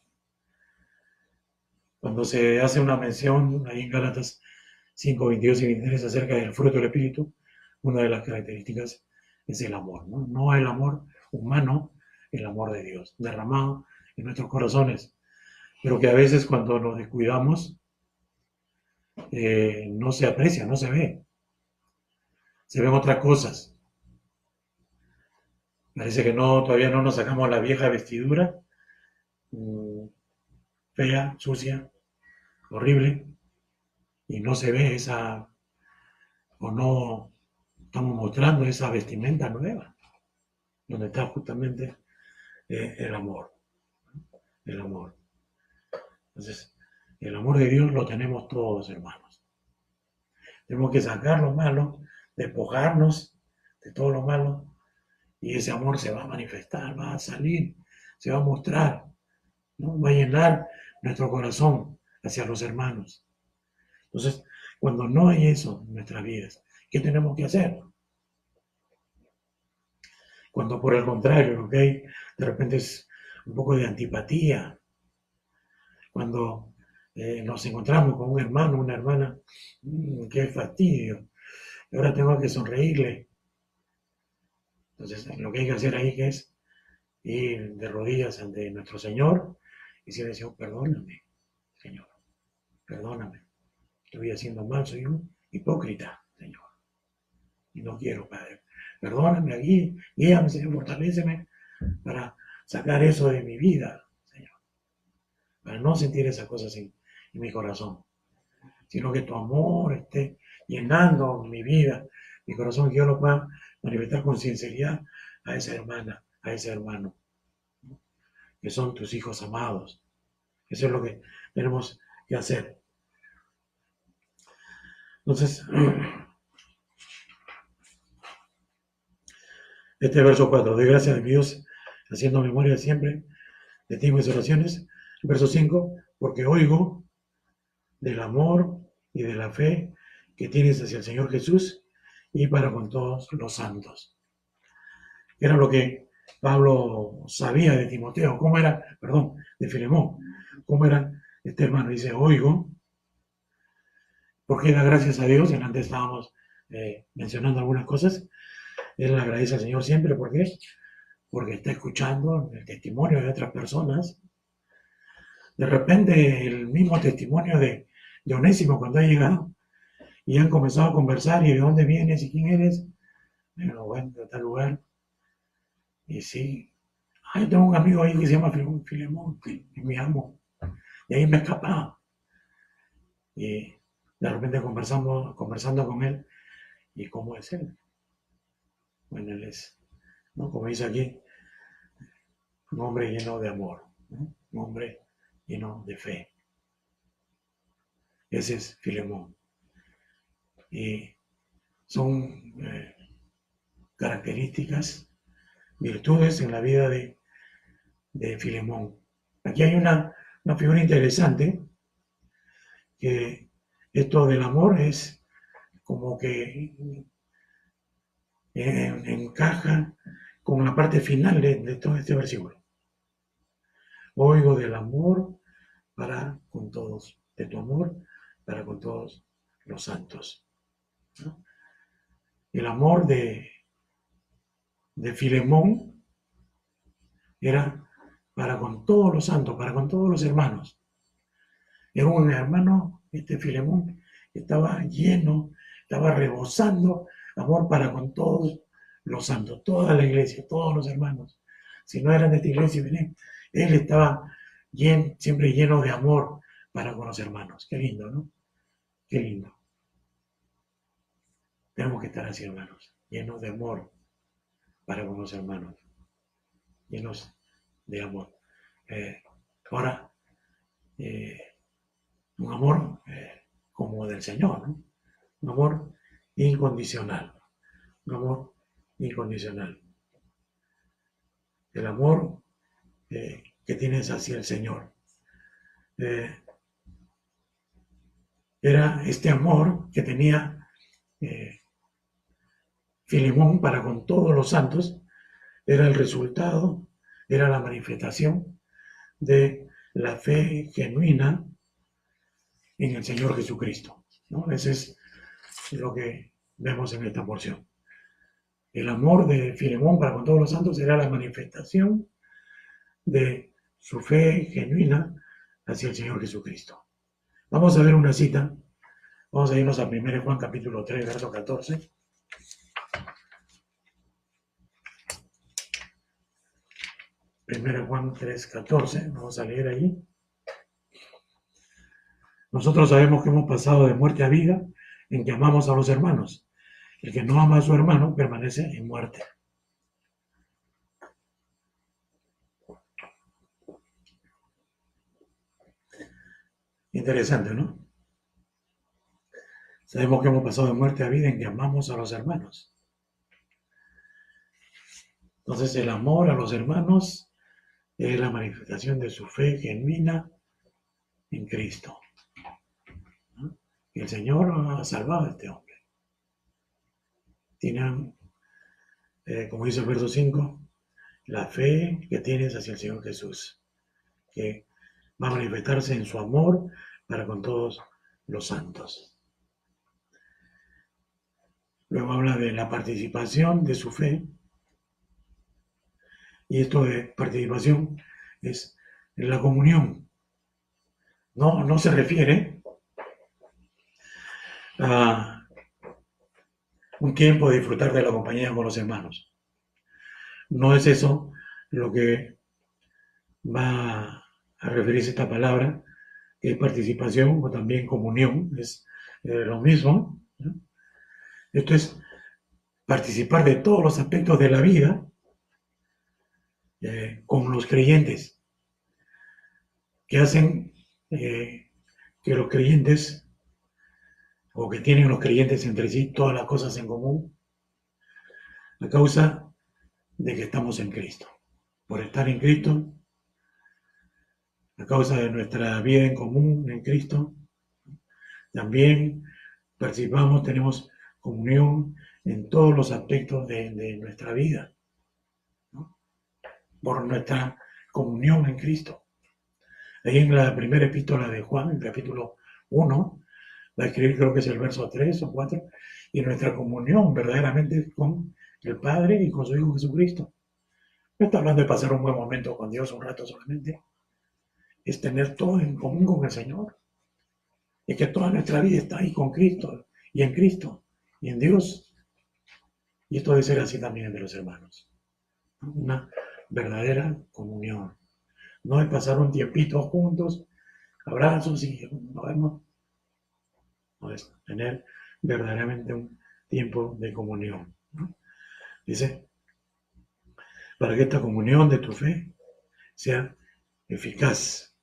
Cuando se hace una mención ahí en Gálatas 5:22 y 23 acerca del fruto del Espíritu, una de las características es el amor, ¿no? No el amor humano, el amor de Dios, derramado en nuestros corazones, pero que a veces cuando nos descuidamos no se aprecia, no se ve, se ven otras cosas. Parece que no, todavía no nos sacamos la vieja vestidura, fea, sucia, horrible, y no se ve esa, o no estamos mostrando esa vestimenta nueva, donde está justamente el amor, el amor. Entonces, el amor de Dios lo tenemos todos, hermanos. Tenemos que sacar lo malo, despojarnos de todo lo malo, y ese amor se va a manifestar, va a salir, se va a mostrar, ¿no? Va a llenar nuestro corazón hacia los hermanos. Entonces, cuando no hay eso en nuestras vidas, ¿qué tenemos que hacer? Cuando por el contrario, ¿ok? De repente es un poco de antipatía. Cuando nos encontramos con un hermano, una hermana, qué fastidio. Y ahora tengo que sonreírle. Entonces, lo que hay que hacer ahí es ir de rodillas ante nuestro Señor y decirle, Señor, perdóname, Señor, perdóname. Estoy haciendo mal, soy un hipócrita, Señor. Y no quiero, Padre. Perdóname, guíame, Señor, fortaléceme para sacar eso de mi vida, Señor. Para no sentir esas cosas en mi corazón, sino que tu amor esté llenando mi vida, mi corazón, que yo lo pueda manifestar con sinceridad a esa hermana, a ese hermano, que son tus hijos amados. Eso es lo que tenemos que hacer. Entonces, este verso 4, doy gracias a mi Dios, haciendo memoria siempre de ti en mis oraciones. El verso 5, porque oigo del amor y de la fe que tienes hacia el Señor Jesús y para con todos los santos. Era lo que Pablo sabía de Timoteo, cómo era, perdón, de Filemón, cómo era este hermano. Dice, oigo, porque da gracias a Dios, y antes estábamos mencionando algunas cosas, él le agradece al Señor siempre, ¿por qué? Porque está escuchando el testimonio de otras personas. De repente el mismo testimonio de Onésimo cuando ha llegado y han comenzado a conversar y de dónde vienes y quién eres. Bueno, de tal lugar. Y sí, yo tengo un amigo ahí que se llama Filemón, que me amo. Y ahí me escapaba. Y de repente conversando con él, ¿y cómo es él? Bueno, él es, ¿no? Como dice aquí, un hombre lleno de amor, ¿no? Un hombre lleno de fe. Ese es Filemón. Y son características, virtudes en la vida de Filemón. Aquí hay una figura interesante, que esto del amor es como que encaja con la parte final de todo este versículo. Oigo del amor para con todos, de tu amor para con todos los santos, ¿no? El amor de Filemón era para con todos los santos, para con todos los hermanos. Era un hermano, este Filemón, que estaba lleno, estaba rebosando amor para con todos los santos, toda la iglesia, todos los hermanos. Si no eran de esta iglesia, él estaba siempre lleno de amor para con los hermanos. Qué lindo, ¿no? Qué lindo. Tenemos que estar así, hermanos, llenos de amor para con los hermanos, llenos de amor. Ahora, un amor como del Señor, ¿no? Un amor incondicional, un amor incondicional. El amor que tienes hacia el Señor. Era este amor que tenía Filemón para con todos los santos, era el resultado, era la manifestación de la fe genuina en el Señor Jesucristo, ¿no? Ese es lo que vemos en esta porción. El amor de Filemón para con todos los santos era la manifestación de su fe genuina hacia el Señor Jesucristo. Vamos a ver una cita. Vamos a irnos a 1 Juan capítulo 3, verso 14. 1 Juan 3, 14. Vamos a leer ahí. Nosotros sabemos que hemos pasado de muerte a vida en que amamos a los hermanos. El que no ama a su hermano permanece en muerte. Interesante, ¿no? Sabemos que hemos pasado de muerte a vida en que amamos a los hermanos. Entonces el amor a los hermanos es la manifestación de su fe genuina en Cristo, ¿no? Y el Señor ha salvado a este hombre. Tienen, como dice el verso 5, la fe que tienes hacia el Señor Jesús, que va a manifestarse en su amor para con todos los santos. Luego habla de la participación de su fe, y esto de participación es en la comunión. No se refiere a un tiempo de disfrutar de la compañía con los hermanos. No es eso lo que va a referirse esta palabra, que es participación o también comunión, es lo mismo, ¿no? Esto es participar de todos los aspectos de la vida con los creyentes, que hacen que los creyentes, o que tienen los creyentes entre sí todas las cosas en común, a causa de que estamos en Cristo. Por estar en Cristo, a causa de nuestra vida en común en Cristo, también participamos, tenemos comunión en todos los aspectos de nuestra vida, ¿no? Por nuestra comunión en Cristo. Ahí en la primera epístola de Juan, en el capítulo 1, va a escribir, creo que es el verso 3 o 4, y nuestra comunión verdaderamente con el Padre y con su Hijo Jesucristo. No está hablando de pasar un buen momento con Dios un rato solamente, es tener todo en común con el Señor. Es que toda nuestra vida está ahí con Cristo, y en Cristo, y en Dios. Y esto debe ser así también entre los hermanos. Una verdadera comunión. No es pasar un tiempito juntos, abrazos y nos vemos. No es tener verdaderamente un tiempo de comunión, ¿no? Dice, para que esta comunión de tu fe sea eficaz.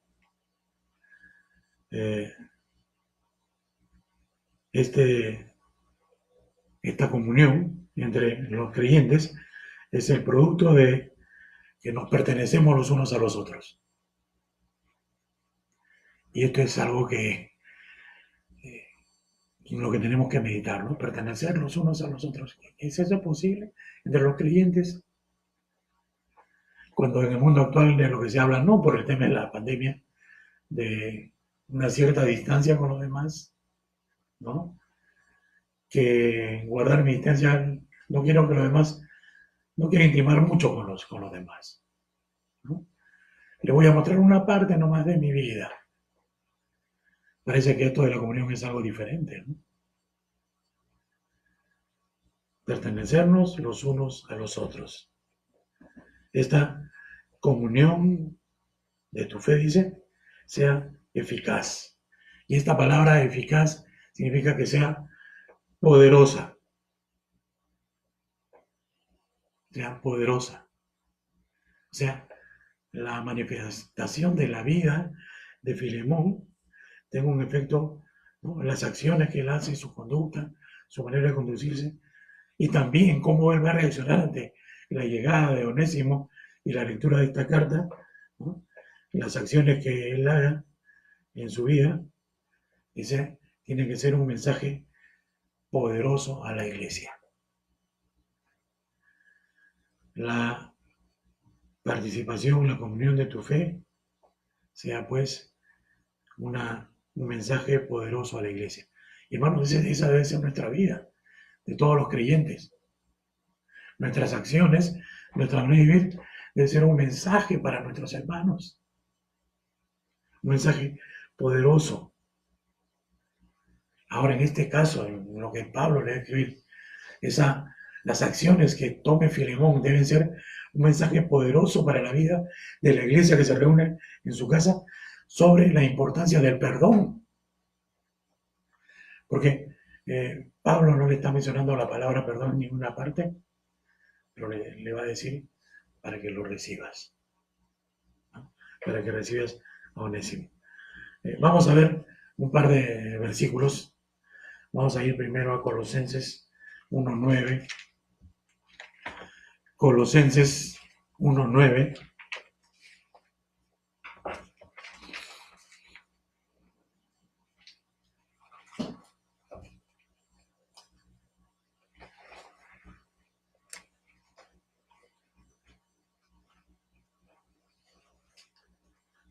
Esta comunión entre los creyentes es el producto de que nos pertenecemos los unos a los otros. Y esto es algo que en lo que tenemos que meditar, ¿no? Pertenecer los unos a los otros. ¿Es eso posible entre los creyentes? Cuando en el mundo actual de lo que se habla, no por el tema de la pandemia, de una cierta distancia con los demás, ¿no? Que guardar mi distancia, no quiero que los demás, no quiero intimar mucho con los demás, ¿no? Le voy a mostrar una parte nomás de mi vida. Parece que esto de la comunión es algo diferente, ¿no? Pertenecernos los unos a los otros. Esta comunión de tu fe, dice, sea eficaz. Y esta palabra eficaz significa que sea poderosa. Sea poderosa. O sea, la manifestación de la vida de Filemón tenga un efecto, ¿no? En las acciones que él hace, su conducta, su manera de conducirse, y también cómo él va a reaccionar ante la llegada de Onésimo y la lectura de esta carta, ¿no? Las acciones que él haga en su vida, dice, tiene que ser un mensaje poderoso a la iglesia. La participación, la comunión de tu fe, sea pues un mensaje poderoso a la iglesia. Y hermanos, esa debe ser nuestra vida, de todos los creyentes. Nuestras acciones, nuestra manera de vivir, debe ser un mensaje para nuestros hermanos. Un mensaje poderoso. Ahora, en este caso, en lo que Pablo le va a escribir, las acciones que tome Filemón deben ser un mensaje poderoso para la vida de la iglesia que se reúne en su casa sobre la importancia del perdón. Porque Pablo no le está mencionando la palabra perdón en ninguna parte, pero le va a decir para que lo recibas, ¿no? Para que recibas a Onésimo. Vamos a ver un par de versículos. Vamos a ir primero a Colosenses 1:9. Colosenses 1:9.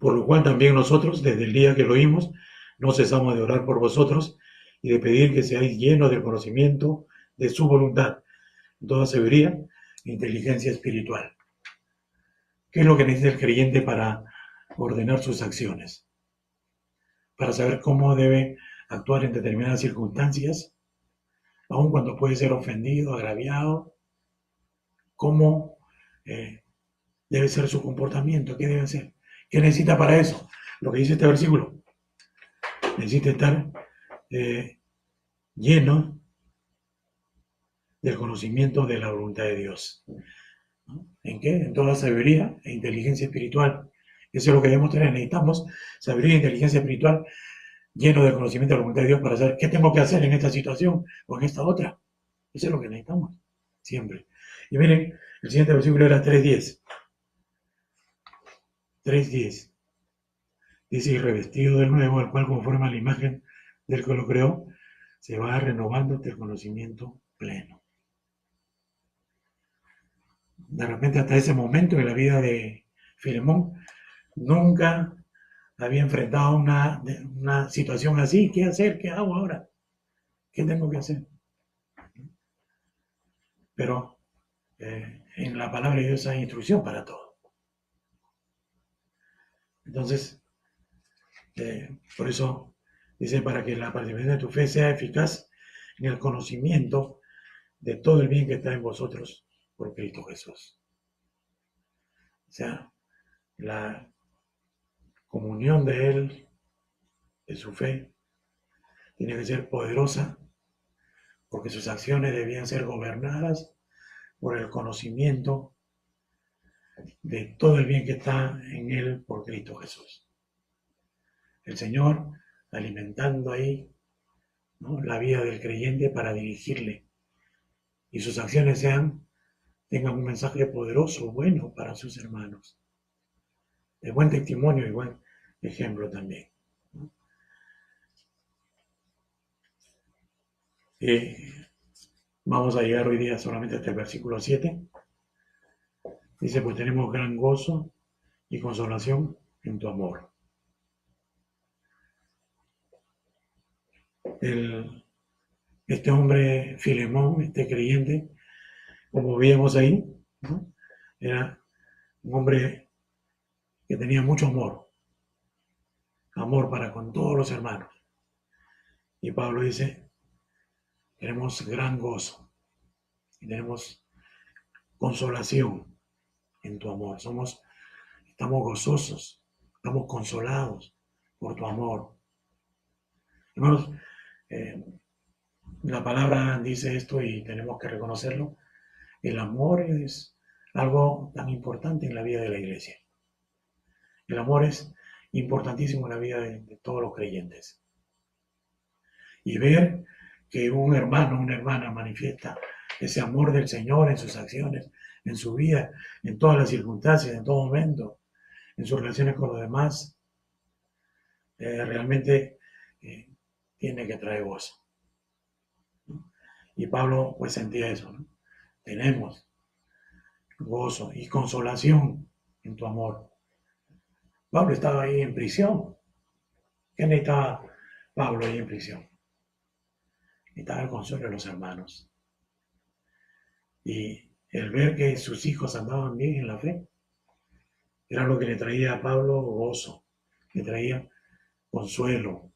Por lo cual también nosotros, desde el día que lo oímos, no cesamos de orar por vosotros y de pedir que seáis llenos del conocimiento de su voluntad, toda sabiduría e inteligencia espiritual. ¿Qué es lo que necesita el creyente para ordenar sus acciones? Para saber cómo debe actuar en determinadas circunstancias, aun cuando puede ser ofendido, agraviado, cómo debe ser su comportamiento, qué debe hacer, qué necesita para eso. Lo que dice este versículo, necesita estar lleno del conocimiento de la voluntad de Dios. ¿No? ¿En qué? En toda sabiduría e inteligencia espiritual. Eso es lo que debemos tener. Necesitamos sabiduría e inteligencia espiritual lleno del conocimiento de la voluntad de Dios para saber qué tengo que hacer en esta situación o en esta otra. Eso es lo que necesitamos, siempre. Y miren, el siguiente versículo era 3:10. 3:10. Dice, y revestido de nuevo, al cual conforme a la imagen del que lo creó, se va renovando hasta el conocimiento pleno. De repente, hasta ese momento en la vida de Filemón, nunca había enfrentado una situación así. ¿Qué hacer? ¿Qué hago ahora? ¿Qué tengo que hacer? Pero en la palabra de Dios hay instrucción para todo. Entonces, por eso dice, para que la participación de tu fe sea eficaz en el conocimiento de todo el bien que está en vosotros por Cristo Jesús. O sea, la comunión de Él, de su fe, tiene que ser poderosa porque sus acciones debían ser gobernadas por el conocimiento de todo el bien que está en Él por Cristo Jesús. El Señor alimentando ahí, ¿no?, la vida del creyente para dirigirle y sus acciones tengan un mensaje poderoso, bueno para sus hermanos, de buen testimonio y buen ejemplo también, ¿no? Vamos a llegar hoy día solamente hasta el versículo 7. Dice, pues tenemos gran gozo y consolación en tu amor. Este hombre Filemón, este creyente, como veíamos ahí, ¿no?, era un hombre que tenía mucho amor para con todos los hermanos. Y Pablo dice, tenemos gran gozo y tenemos consolación en tu amor. Estamos gozosos, estamos consolados por tu amor. Hermanos, la palabra dice esto y tenemos que reconocerlo. El amor es algo tan importante en la vida de la iglesia. El amor es importantísimo en la vida de todos los creyentes. Y ver que un hermano, una hermana manifiesta ese amor del Señor en sus acciones, en su vida, en todas las circunstancias, en todo momento, en sus relaciones con los demás, realmente tiene que traer gozo. Y Pablo pues sentía eso, ¿no? Tenemos gozo y consolación en tu amor. Pablo estaba ahí en prisión. ¿Qué necesitaba Pablo ahí en prisión? Necesitaba el consuelo de los hermanos. Y el ver que sus hijos andaban bien en la fe, era lo que le traía a Pablo gozo, le traía consuelo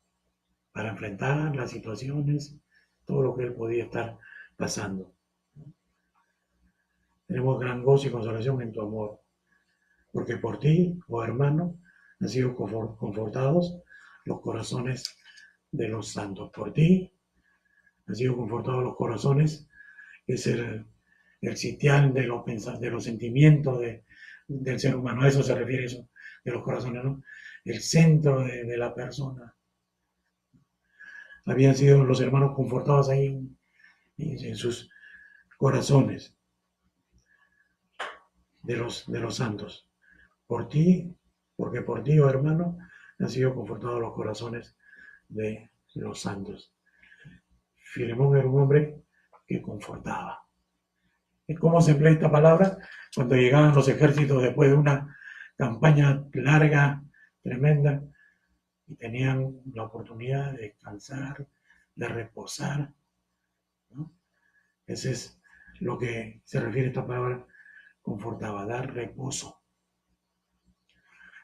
para enfrentar las situaciones, todo lo que él podía estar pasando. Tenemos gran gozo y consolación en tu amor, porque por ti, oh hermano, han sido confortados los corazones de los santos. Por ti han sido confortados los corazones, que es el sitial de los sentimientos del ser humano. A eso se refiere eso, de los corazones, ¿no? El centro de la persona. Habían sido los hermanos confortados ahí en sus corazones de los santos. Por ti, porque por ti, oh hermano, han sido confortados los corazones de los santos. Filemón era un hombre que confortaba. ¿Cómo se emplea esta palabra? Cuando llegaban los ejércitos después de una campaña larga, tremenda, y tenían la oportunidad de descansar, de reposar, ¿no? Ese es lo que se refiere a esta palabra, confortaba, dar reposo.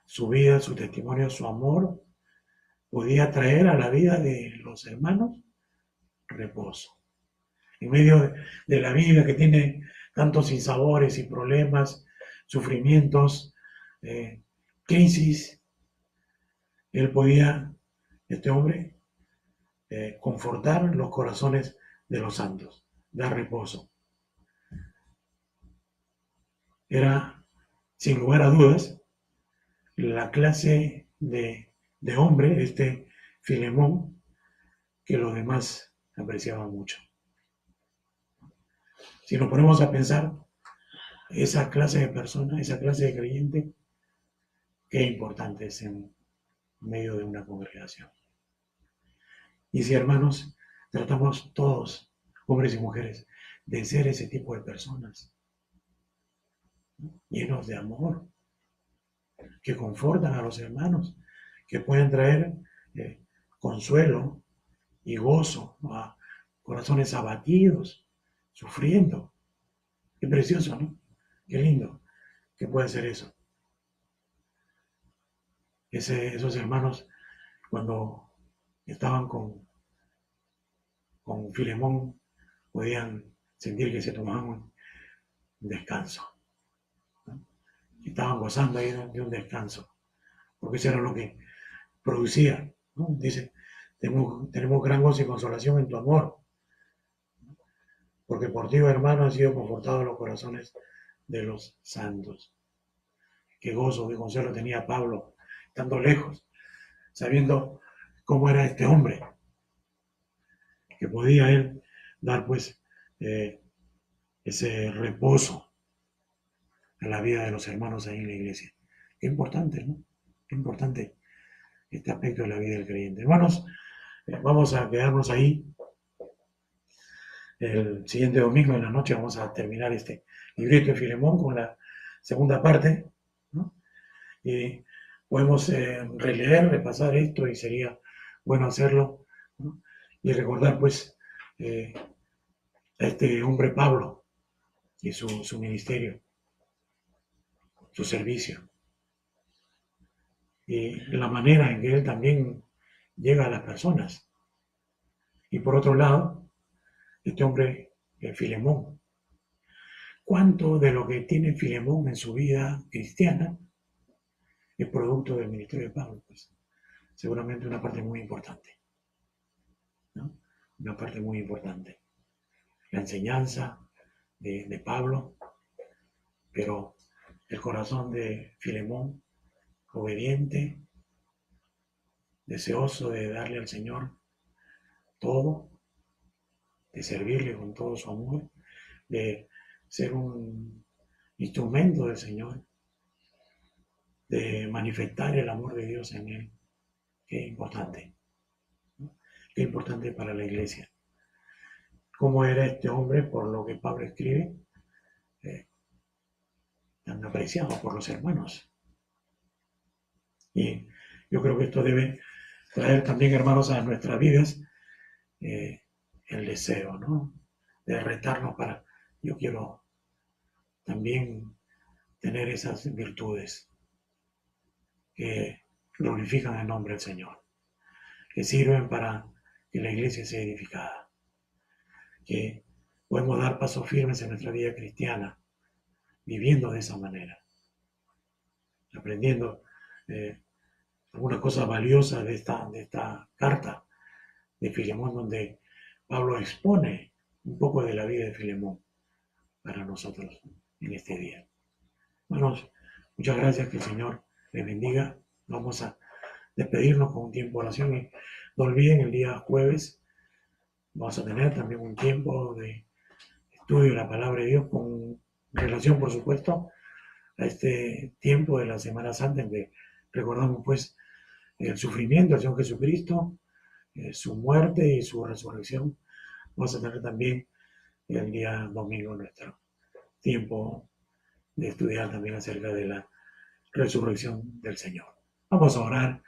Su vida, su testimonio, su amor podía traer a la vida de los hermanos reposo. En medio de la vida que tiene tantos sinsabores y problemas, sufrimientos, crisis, él podía, este hombre, confortar los corazones de los santos, dar reposo. Era, sin lugar a dudas, la clase de hombre, este Filemón, que los demás apreciaban mucho. Si nos ponemos a pensar, esa clase de persona, esa clase de creyente, qué importante es en medio de una congregación. Y si, hermanos, tratamos todos, hombres y mujeres, de ser ese tipo de personas, llenos de amor, que confortan a los hermanos, que pueden traer consuelo y gozo a corazones abatidos, sufriendo. Qué precioso, ¿no? Qué lindo que puede ser eso. Esos hermanos, cuando estaban con Filemón, podían sentir que se tomaban un descanso, ¿no? Estaban gozando ahí de un descanso, porque eso era lo que producía, ¿no? Dice, tenemos gran gozo y consolación en tu amor, porque por ti, hermano, han sido confortados los corazones de los santos. Qué gozo, qué consuelo tenía Pablo, estando lejos, sabiendo cómo era este hombre, que podía él dar pues ese reposo a la vida de los hermanos ahí en la iglesia. Qué importante, ¿no? Qué importante este aspecto de la vida del creyente. Hermanos, vamos a quedarnos ahí. El siguiente domingo en la noche vamos a terminar este librito de Filemón con la segunda parte, ¿no? Y podemos releer, repasar esto y sería bueno hacerlo, ¿no? Y recordar pues a este hombre Pablo y su ministerio, su servicio y la manera en que él también llega a las personas. Y por otro lado, este hombre Filemón. ¿Cuánto de lo que tiene Filemón en su vida cristiana es producto del ministerio de Pablo? Pues seguramente una parte muy importante, ¿no? Una parte muy importante. La enseñanza de Pablo, pero el corazón de Filemón, obediente, deseoso de darle al Señor todo, de servirle con todo su amor, de ser un instrumento del Señor, de manifestar el amor de Dios en él. Qué importante, ¿no? Qué importante para la iglesia. ¿Cómo era este hombre, por lo que Pablo escribe, tan apreciado por los hermanos? Y yo creo que esto debe traer también, hermanos, a nuestras vidas el deseo, ¿no? De retarnos para, yo quiero también tener esas virtudes que glorifican el nombre del Señor, que sirven para que la iglesia sea edificada, que podemos dar pasos firmes en nuestra vida cristiana, viviendo de esa manera, aprendiendo algunas cosas valiosas de esta carta de Filemón, donde Pablo expone un poco de la vida de Filemón para nosotros en este día. Hermanos, muchas gracias, que el Señor les bendiga. Vamos a despedirnos con un tiempo de oración y no olviden, el día jueves vamos a tener también un tiempo de estudio de la palabra de Dios con relación, por supuesto, a este tiempo de la Semana Santa, en que recordamos pues el sufrimiento del Señor Jesucristo, su muerte y su resurrección. Vamos a tener también el día domingo nuestro tiempo de estudiar también acerca de la resurrección del Señor. Vamos a orar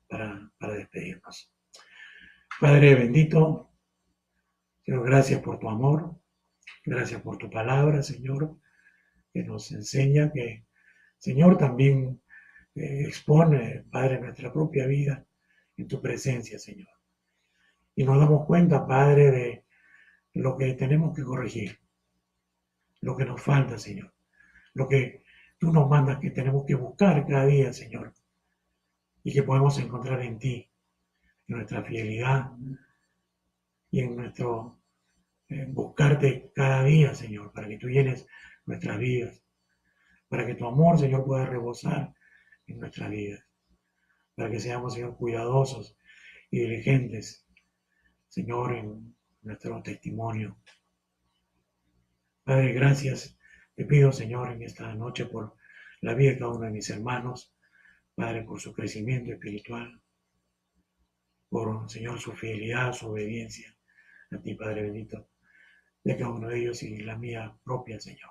para despedirnos. Padre bendito, Señor, gracias por tu amor, gracias por tu palabra, Señor, que nos enseña, que, Señor, también expone, Padre, nuestra propia vida en tu presencia, Señor. Y nos damos cuenta, Padre, de lo que tenemos que corregir, lo que nos falta, Señor, lo que tú nos mandas que tenemos que buscar cada día, Señor, y que podemos encontrar en ti, en nuestra fidelidad y en nuestro buscarte cada día, Señor, para que tú llenes nuestras vidas, para que tu amor, Señor, pueda rebosar en nuestras vidas, para que seamos, Señor, cuidadosos y diligentes, Señor, en nuestro testimonio. Padre, gracias. Te pido, Señor, en esta noche por la vida de cada uno de mis hermanos, Padre, por su crecimiento espiritual, por, Señor, su fidelidad, su obediencia a ti, Padre bendito, de cada uno de ellos y la mía propia, Señor.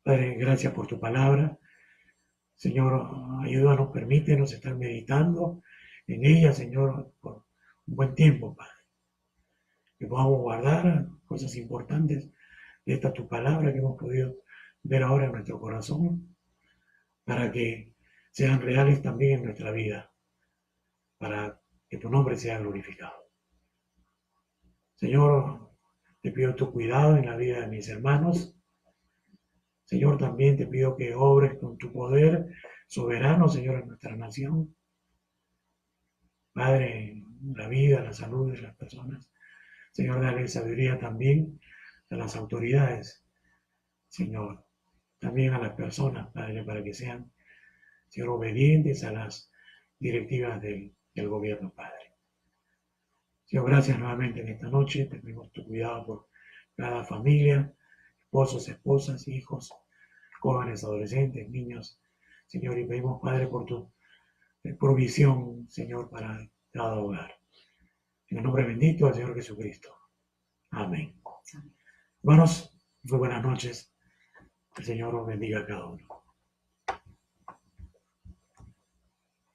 Padre, gracias por tu palabra. Señor, ayúdanos, permítenos estar meditando en ella, Señor, por un buen tiempo, Padre. Que podamos guardar cosas importantes de esta tu palabra que hemos podido ver ahora en nuestro corazón, para que sean reales también en nuestra vida, para que tu nombre sea glorificado. Señor, te pido tu cuidado en la vida de mis hermanos. Señor, también te pido que obres con tu poder soberano, Señor, en nuestra nación. Padre, la vida, la salud de las personas. Señor, dale sabiduría también a las autoridades, Señor, también a las personas, Padre, para que sean, Señor, obedientes a las directivas del gobierno, Padre. Señor, gracias nuevamente en esta noche. Te pedimos tu cuidado por cada familia, esposos, esposas, hijos, jóvenes, adolescentes, niños, Señor, y pedimos, Padre, por tu provisión, Señor, para cada hogar. En el nombre bendito del Señor Jesucristo. Amén. Hermanos, muy buenas noches. El Señor os bendiga a cada uno.